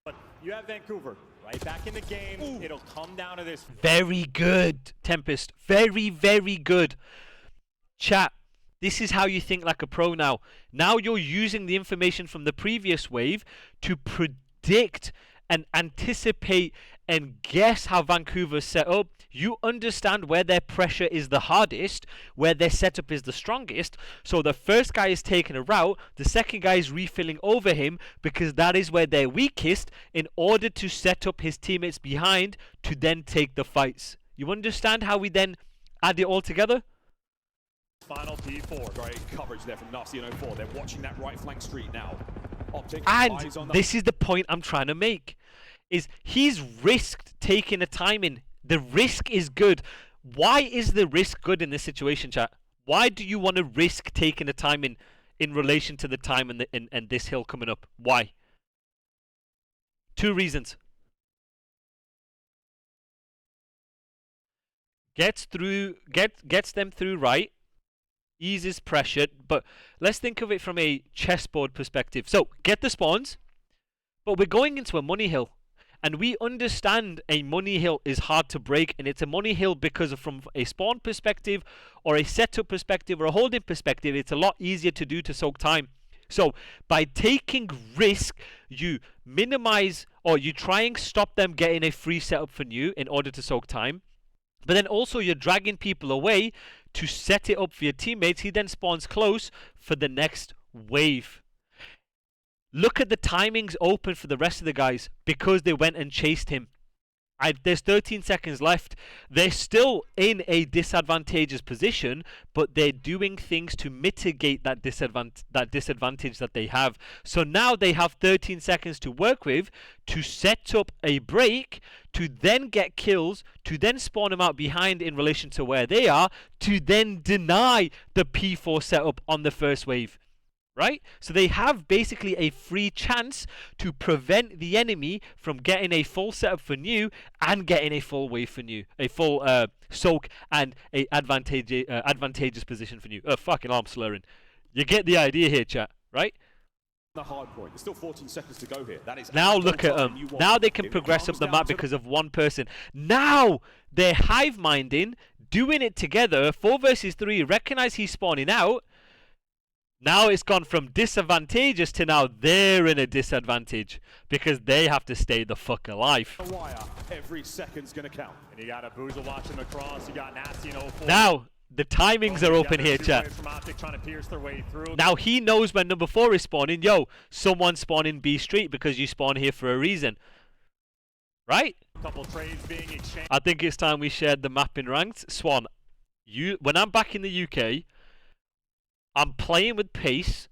But you have Vancouver right back in the game. Ooh. It'll come down to this. Very good, Tempest. Very, very good. Chat, this is how you think like a pro now. Now you're using the information from the previous wave to predict and anticipate and guess how Vancouver's set up. You understand where their pressure is the hardest, where their setup is the strongest. So the first guy is taking a route, the second guy is refilling over him because that is where they're weakest in order to set up his teammates behind to then take the fights. You understand how we then add it all together? Final P4. Great coverage there from Nasty and 04. They're watching that right flank street now. Optic And eyes on this is the point I'm trying to make. Is he's risked taking a timing. The risk is good. Why is the risk good in this situation, chat? Why do you want to risk taking a timing in relation to the time and this hill coming up? Why? 2 reasons. Gets them through right. Eases pressure. But let's think of it from a chessboard perspective. So, get the spawns. But we're going into a money hill. And we understand a money hill is hard to break, and it's a money hill because from a spawn perspective or a setup perspective or a holding perspective, it's a lot easier to do to soak time. So by taking risk, you minimize or you try and stop them getting a free setup for new in order to soak time. But then also you're dragging people away to set it up for your teammates. He then spawns close for the next wave. Look at the timings open for the rest of the guys because they went and chased him. There's 13 seconds left. They're still in a disadvantageous position, but they're doing things to mitigate that disadvantage that they have. So now they have 13 seconds to work with to set up a break, to then get kills, to then spawn them out behind in relation to where they are, to then deny the P4 setup on the first wave. Right? So they have basically a free chance to prevent the enemy from getting a full setup for new and getting a full wave for new. A full soak and a advantageous position for new. Fucking arm slurring. You get the idea here, chat, right? The hard point. There's still 14 seconds to go here. That is now look at them. Now they can progress up the map because of one person. Now they're hive minding, doing it together. 4 versus 3. Recognize he's spawning out. Now it's gone from disadvantageous to now they're in a disadvantage because they have to stay the fuck alive. Every second's gonna count. And you got a Boozer watching him across. You got Nasty in 04. Now the timings are open here, chat. From Optic trying to pierce their way through. Now he knows when number 4 is spawning. Yo, someone's spawning B Street because you spawn here for a reason. Right? Couple trades being exchanged. I think it's time we shared the map in ranked. Swan, when I'm back in the UK, I'm playing with pace.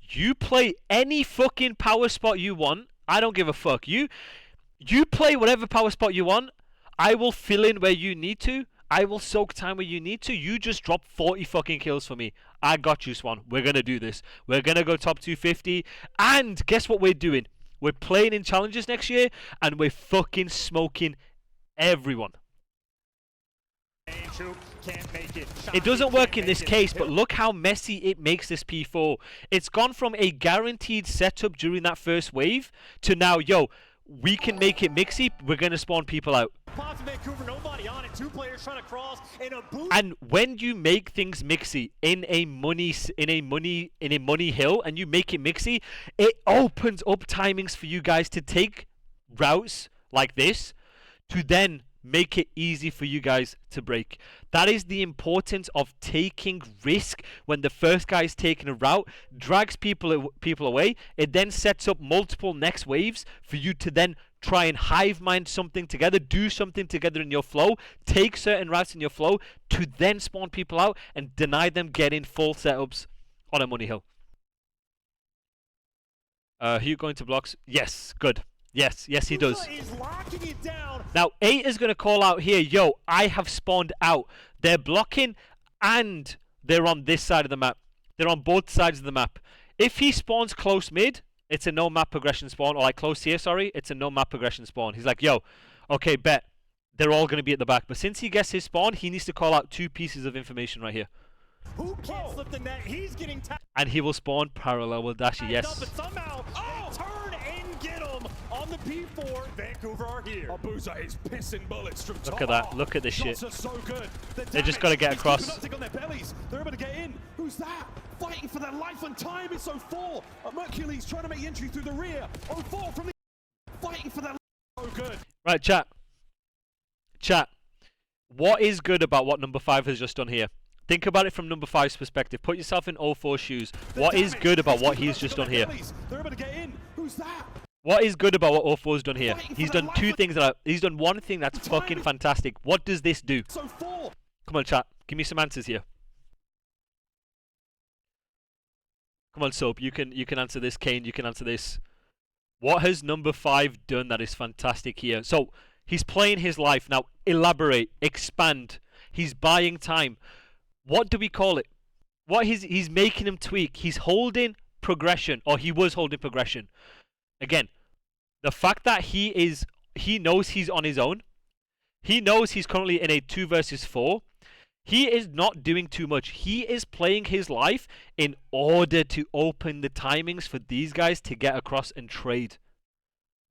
You play any fucking power spot you want. I don't give a fuck. You play whatever power spot you want. I will fill in where you need to. I will soak time where you need to. You just drop 40 fucking kills for me. I got you, Swan. We're going to do this. We're going to go top 250. And guess what we're doing? We're playing in challenges next year. And we're fucking smoking everyone. Can't make it. It doesn't work in this case, but look how messy it makes this P4. It's gone from a guaranteed setup during that first wave to now, yo, we can make it mixy. We're going to spawn people out. Optic and Vancouver, nobody on it. 2 players trying to cross in a boost. And when you make things mixy in a money hill and you make it mixy, it opens up timings for you guys to take routes like this to then make it easy for you guys to break. That is the importance of taking risk. When the first guy is taking a route, drags people away, it then sets up multiple next waves for you to then try and hive mind something together, do something together in your flow, take certain routes in your flow to then spawn people out and deny them getting full setups on a money hill. Who you going to blocks? Yes, good. Yes, he does. Now, 8 is going to call out here, yo, I have spawned out. They're blocking and they're on this side of the map. They're on both sides of the map. If he spawns close mid, it's a no map progression spawn. Or like close here, sorry, it's a no map progression spawn. He's like, yo, okay, bet. They're all going to be at the back. But since he gets his spawn, he needs to call out 2 pieces of information right here. Who can't slip the net? He's getting and he will spawn parallel with Dashi, yes. But somehow, turn and get him on the P4. Vancouver are here. Boozer is pissing bullets from Look at that. Look at this shit. So good. They just got to get across. On their bellies. They're able to get in. Who's that? Fighting for their life and time. It's 04. Mercules trying to make entry through the rear. 04 from the fighting for their life. So good. Right, chat. What is good about what number 5 has just done here? Think about it from number 5's perspective. Put yourself in 04's shoes. What is good about what he's just done here? They're able to get in. Who's that? What is good about what 04's done here? He's done 2 things he's done one thing that's fucking fantastic. What does this do? Come on, chat. Give me some answers here. Come on, Soap. You can answer this. Kane, you can answer this. What has number 5 done that is fantastic here? So he's playing his life now. Elaborate, expand. He's buying time. What do we call it? What he's making him tweak. He's holding progression, or he was holding progression. Again, the fact that he knows he's on his own. He knows he's currently in a 2 versus 4. He is not doing too much. He is playing his life in order to open the timings for these guys to get across and trade.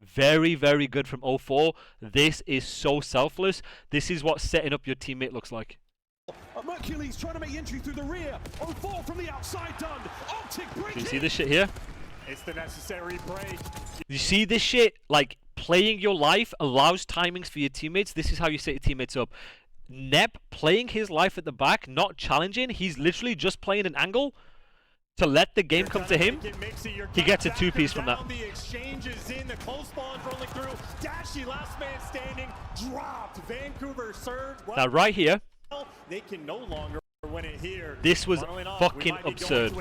Very, very good from 04. This is so selfless. This is what setting up your teammate looks like. Mercules trying to make entry through the rear. 04 from the outside done. Optic break. Do you see this shit here? It's the necessary break. You see this shit? Like, playing your life allows timings for your teammates. This is how you set your teammates up. Nep playing his life at the back, not challenging. He's literally just playing an angle. to let the game come to him, he gets a two-piece from that. The exchange is in, the close ball is rolling through. Dashy, last man standing, dropped. Vancouver surge. Now right here, They can no longer win it here. this was fucking absurd.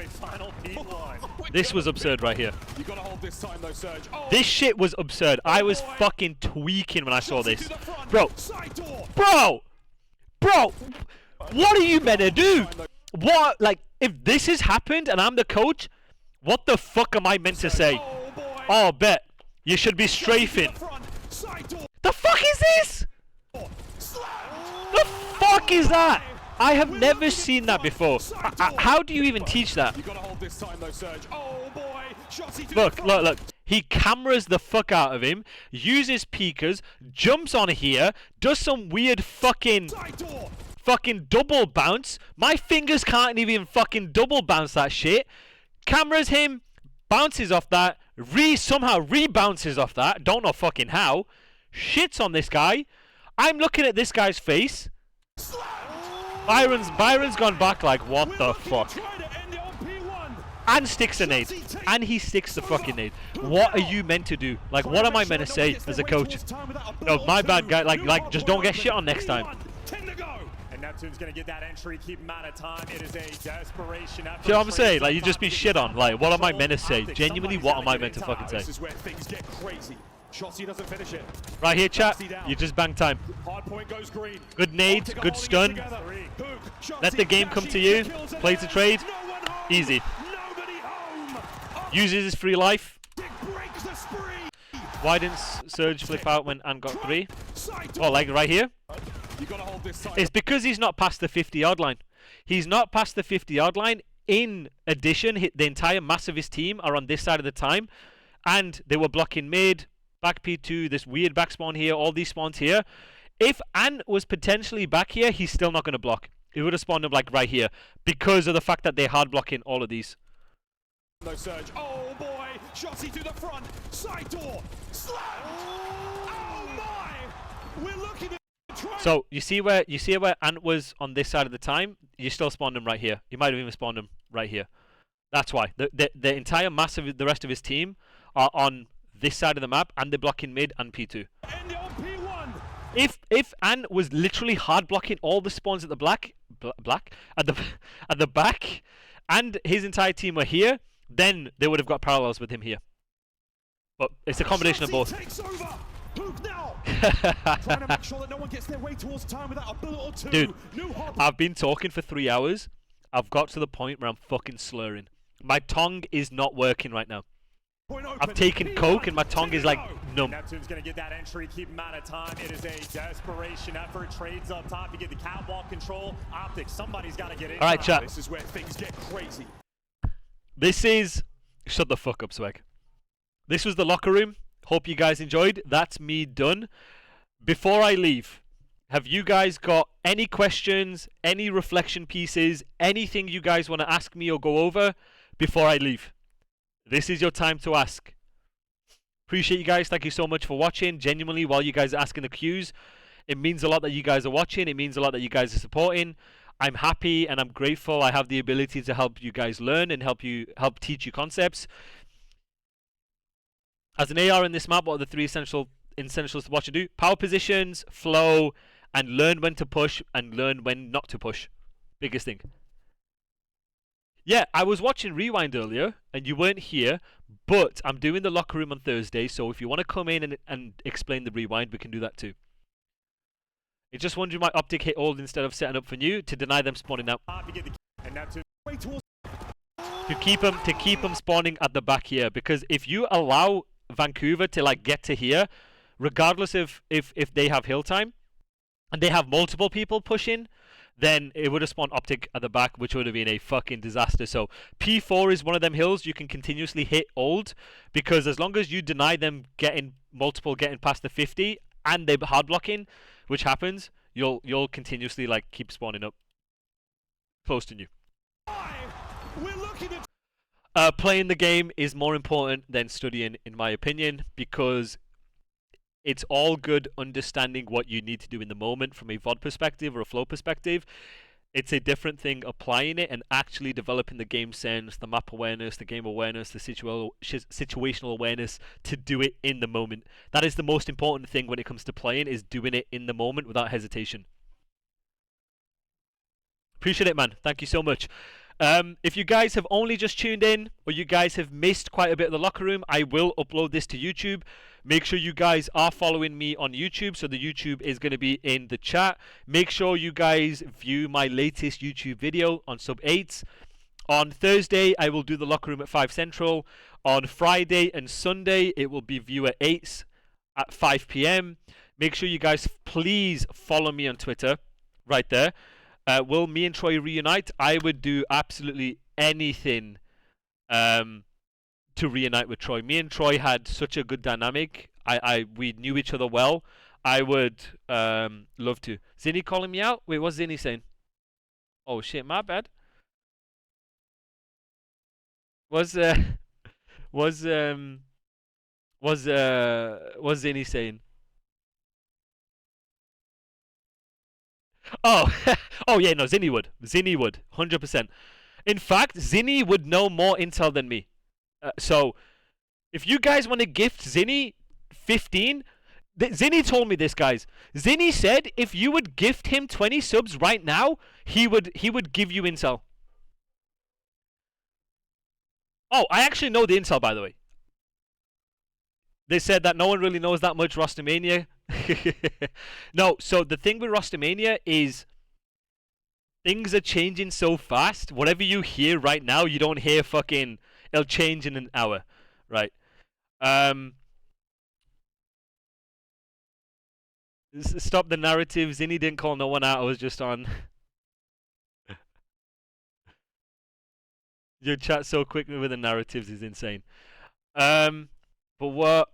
This was absurd right here. You gotta hold this time though, Surge. Oh, This shit was absurd. I was fucking tweaking when I saw this. Bro, what are you meant to do? What, like, if this has happened and I'm the coach, what the fuck am I meant to say? Oh, bet. You should be strafing. The fuck is this? The fuck is that? I have never seen that before. How do you even teach that? You gotta hold this time though, Surge. Oh boy, Look. He cameras the fuck out of him, uses peekers, jumps on here, does some weird fucking double bounce. My fingers can't even fucking double bounce that shit. Cameras him, bounces off that, somehow rebounces off that. Don't know fucking how. Shits on this guy. I'm looking at this guy's face. Byron's gone back like, what the fuck? And sticks a nade. And he sticks the fucking nade. What are you meant to do? Like, what am I meant to say as a coach? No, my bad guy. Like, just don't get shit on next time. And Neptune's gonna get that entry, keep him out of time. It is a desperation effort. You know what I'm saying? Like, you just be shit on. Like, what am I meant to say? Genuinely, what am I meant to fucking say? This is where things get crazy. Shotzi doesn't finish it. Right here, chat. You just bang time. Hard point goes green. Good nade, good stun. Let the game come to you. Plays the trade. Easy. Uses his free life. Why didn't Surge flip out when Ant got 3? Oh, like right here? It's because he's not past the 50-yard line. He's not past the 50-yard line. In addition, the entire mass of his team are on this side of the time. And they were blocking mid, back P2, this weird back spawn here, all these spawns here. If Ant was potentially back here, he's still not going to block. He would have spawned him like right here. Because of the fact that they're hard blocking all of these. No Surge. Oh boy, Shotzi to the front, side door, slam! Oh my! We're looking at. So you see where Ant was on this side of the time. You still spawned him right here. You might have even spawned him right here. That's why the entire mass of the rest of his team are on this side of the map, and they're blocking mid and P2. And on P1. If Ant was literally hard blocking all the spawns at the at the back, and his entire team were here, then they would have got parallels with him here. But it's a combination of both. Trying to make sure that no one gets their way towards time without a bullet or two. Dude, I've been talking for 3 hours. I've got to the point where I'm fucking slurring. My tongue is not working right now. I've taken coke and my tongue is like numb. Neptune's gonna get that entry, keep him out of time. It is a desperation effort. Trades up top. You get the catwalk control. Optic, somebody's got to get in. All right, chat. This is where things get crazy. This is... Shut the fuck up, Swag. This was the locker room. Hope you guys enjoyed. That's me done. Before I leave, have you guys got any questions, any reflection pieces, anything you guys want to ask me or go over before I leave? This is your time to ask. Appreciate you guys. Thank you so much for watching. Genuinely, while you guys are asking the Qs, it means a lot that you guys are watching. It means a lot that you guys are supporting. I'm happy and I'm grateful I have the ability to help you guys learn and help teach you concepts. As an AR in this map, what are the 3 essentials to watch and do? Power positions, flow, and learn when to push and learn when not to push. Biggest thing. Yeah, I was watching Rewind earlier and you weren't here, but I'm doing the locker room on Thursday, so if you want to come in and explain the Rewind, we can do that too. It's just wondering why Optic hit old instead of setting up for new to deny them spawning out. To keep them spawning at the back here, because if you allow Vancouver to like get to here, regardless of if they have hill time and they have multiple people pushing, then it would have spawned Optic at the back, which would have been a fucking disaster. So P4 is one of them hills you can continuously hit old, because as long as you deny them getting past the 50 and they're hard blocking, which happens, you'll continuously like keep spawning up close to you. Playing the game is more important than studying, in my opinion, because it's all good understanding what you need to do in the moment from a VOD perspective or a flow perspective. It's a different thing applying it and actually developing the game sense, the map awareness, the game awareness, the situational awareness to do it in the moment. That is the most important thing when it comes to playing, is doing it in the moment without hesitation. Appreciate it, man. Thank you so much. If you guys have only just tuned in, or you guys have missed quite a bit of the locker room, I will upload this to YouTube. Make sure you guys are following me on YouTube, so the YouTube is going to be in the chat. Make sure you guys view my latest YouTube video on Sub 8. On Thursday, I will do the locker room at 5 Central. On Friday and Sunday, it will be view at 8 at 5 p.m. Make sure you guys please follow me on Twitter, right there. Will me and Troy reunite? I would do absolutely anything to reunite with Troy. Me and Troy had such a good dynamic. We knew each other well. I would love to. Zinni calling me out? Wait, what's Zinni saying? Oh shit, my bad. What's Zinni saying? Oh, oh yeah, no, Zinni would. Zinni would, 100%. In fact, Zinni would know more intel than me. So, if you guys want to gift Zinni 15, Zinni told me this, guys. Zinni said if you would gift him 20 subs right now, he would give you intel. Oh, I actually know the intel, by the way. They said that no one really knows that much Rostamania. No, so the thing with Rostamania is things are changing so fast. Whatever you hear right now, you don't hear fucking... It'll change in an hour, right? Stop the narrative. Zinni didn't call no one out. I was just on... Your chat so quickly with the narratives is insane. But what...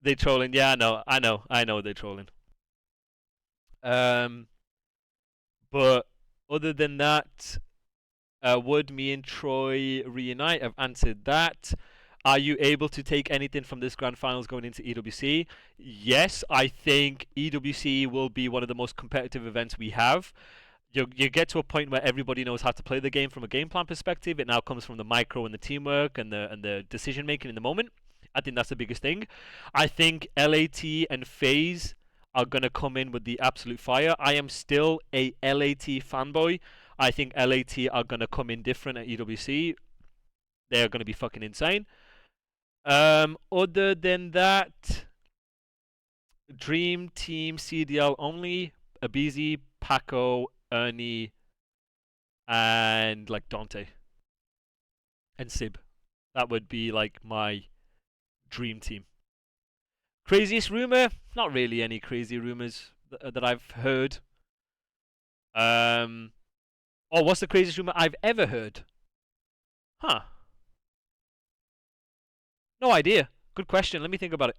They trolling. Yeah, I know they're trolling. But other than that, would me and Troy reunite? I've answered that. Are you able to take anything from this grand finals going into EWC? Yes, I think EWC will be one of the most competitive events we have. You get to a point where everybody knows how to play the game from a game plan perspective. It now comes from the micro and the teamwork and the decision making in the moment. I think that's the biggest thing. I think LAT and FaZe are going to come in with the absolute fire. I am still a LAT fanboy. I think LAT are going to come in different at EWC. They're going to be fucking insane. Other than that, Dream Team CDL only, Abizi, Paco, Ernie, and like Dante. And Sib. That would be like my dream team. Craziest rumor? Not really any crazy rumors that I've heard. Oh, what's the craziest rumor I've ever heard? Huh. No idea. Good question. Let me think about it.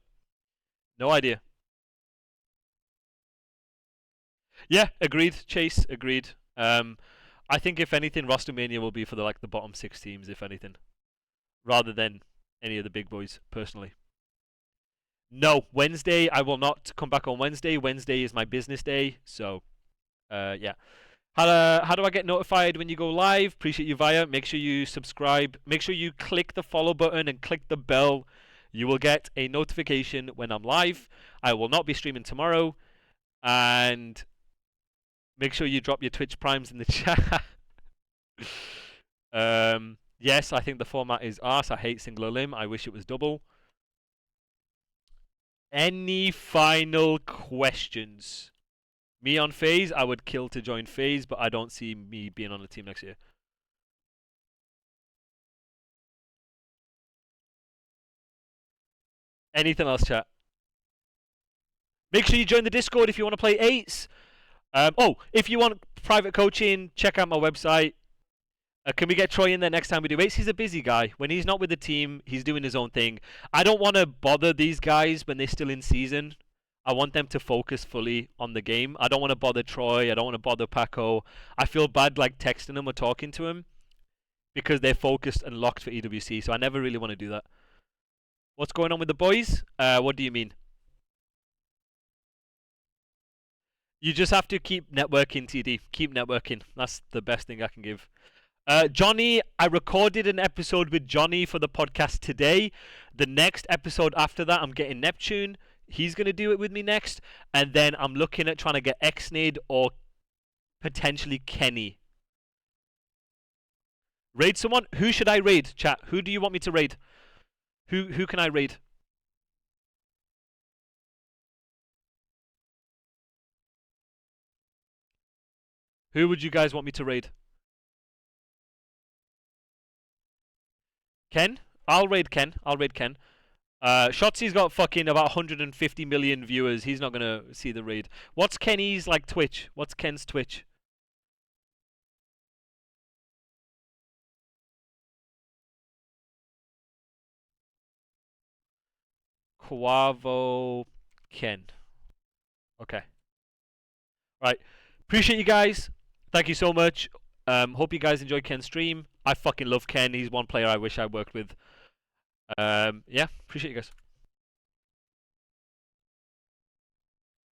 No idea. Yeah, agreed. Chase, agreed. I think if anything, Rostamania will be for the bottom 6 teams, if anything, rather than any of the big boys, personally. No, Wednesday, I will not come back on Wednesday. Wednesday is my business day, so, yeah. How do I get notified when you go live? Appreciate you, Via. Make sure you subscribe. Make sure you click the follow button and click the bell. You will get a notification when I'm live. I will not be streaming tomorrow. And make sure you drop your Twitch primes in the chat. Yes, I think the format is arse. I hate single limb. I wish it was double. Any final questions? Me on FaZe, I would kill to join FaZe, but I don't see me being on the team next year. Anything else, chat? Make sure you join the Discord if you want to play 8s. Oh, if you want private coaching, check out my website. Can we get Troy in there next time we do 8s? He's a busy guy. When he's not with the team, he's doing his own thing. I don't want to bother these guys when they're still in season. I want them to focus fully on the game. I don't want to bother Troy. I don't want to bother Paco. I feel bad texting him or talking to him because they're focused and locked for EWC. So I never really want to do that. What's going on with the boys? What do you mean? You just have to keep networking, TD. Keep networking. That's the best thing I can give. Johnny, I recorded an episode with Johnny for the podcast today. The next episode after that, I'm getting Neptune. He's going to do it with me next. And then I'm looking at trying to get Xnade or potentially Kenny. Raid someone? Who should I raid, chat? Who do you want me to raid? Who can I raid? Who would you guys want me to raid? Ken? I'll raid Ken. Shotzi's got fucking about 150 million viewers. He's not gonna see the raid. What's Kenny's like Twitch? What's Ken's Twitch? Quavo Ken. Okay. Right. Appreciate you guys. Thank you so much. Hope you guys enjoyed Ken's stream. I fucking love Ken. He's one player I wish I worked with. Yeah, appreciate you guys.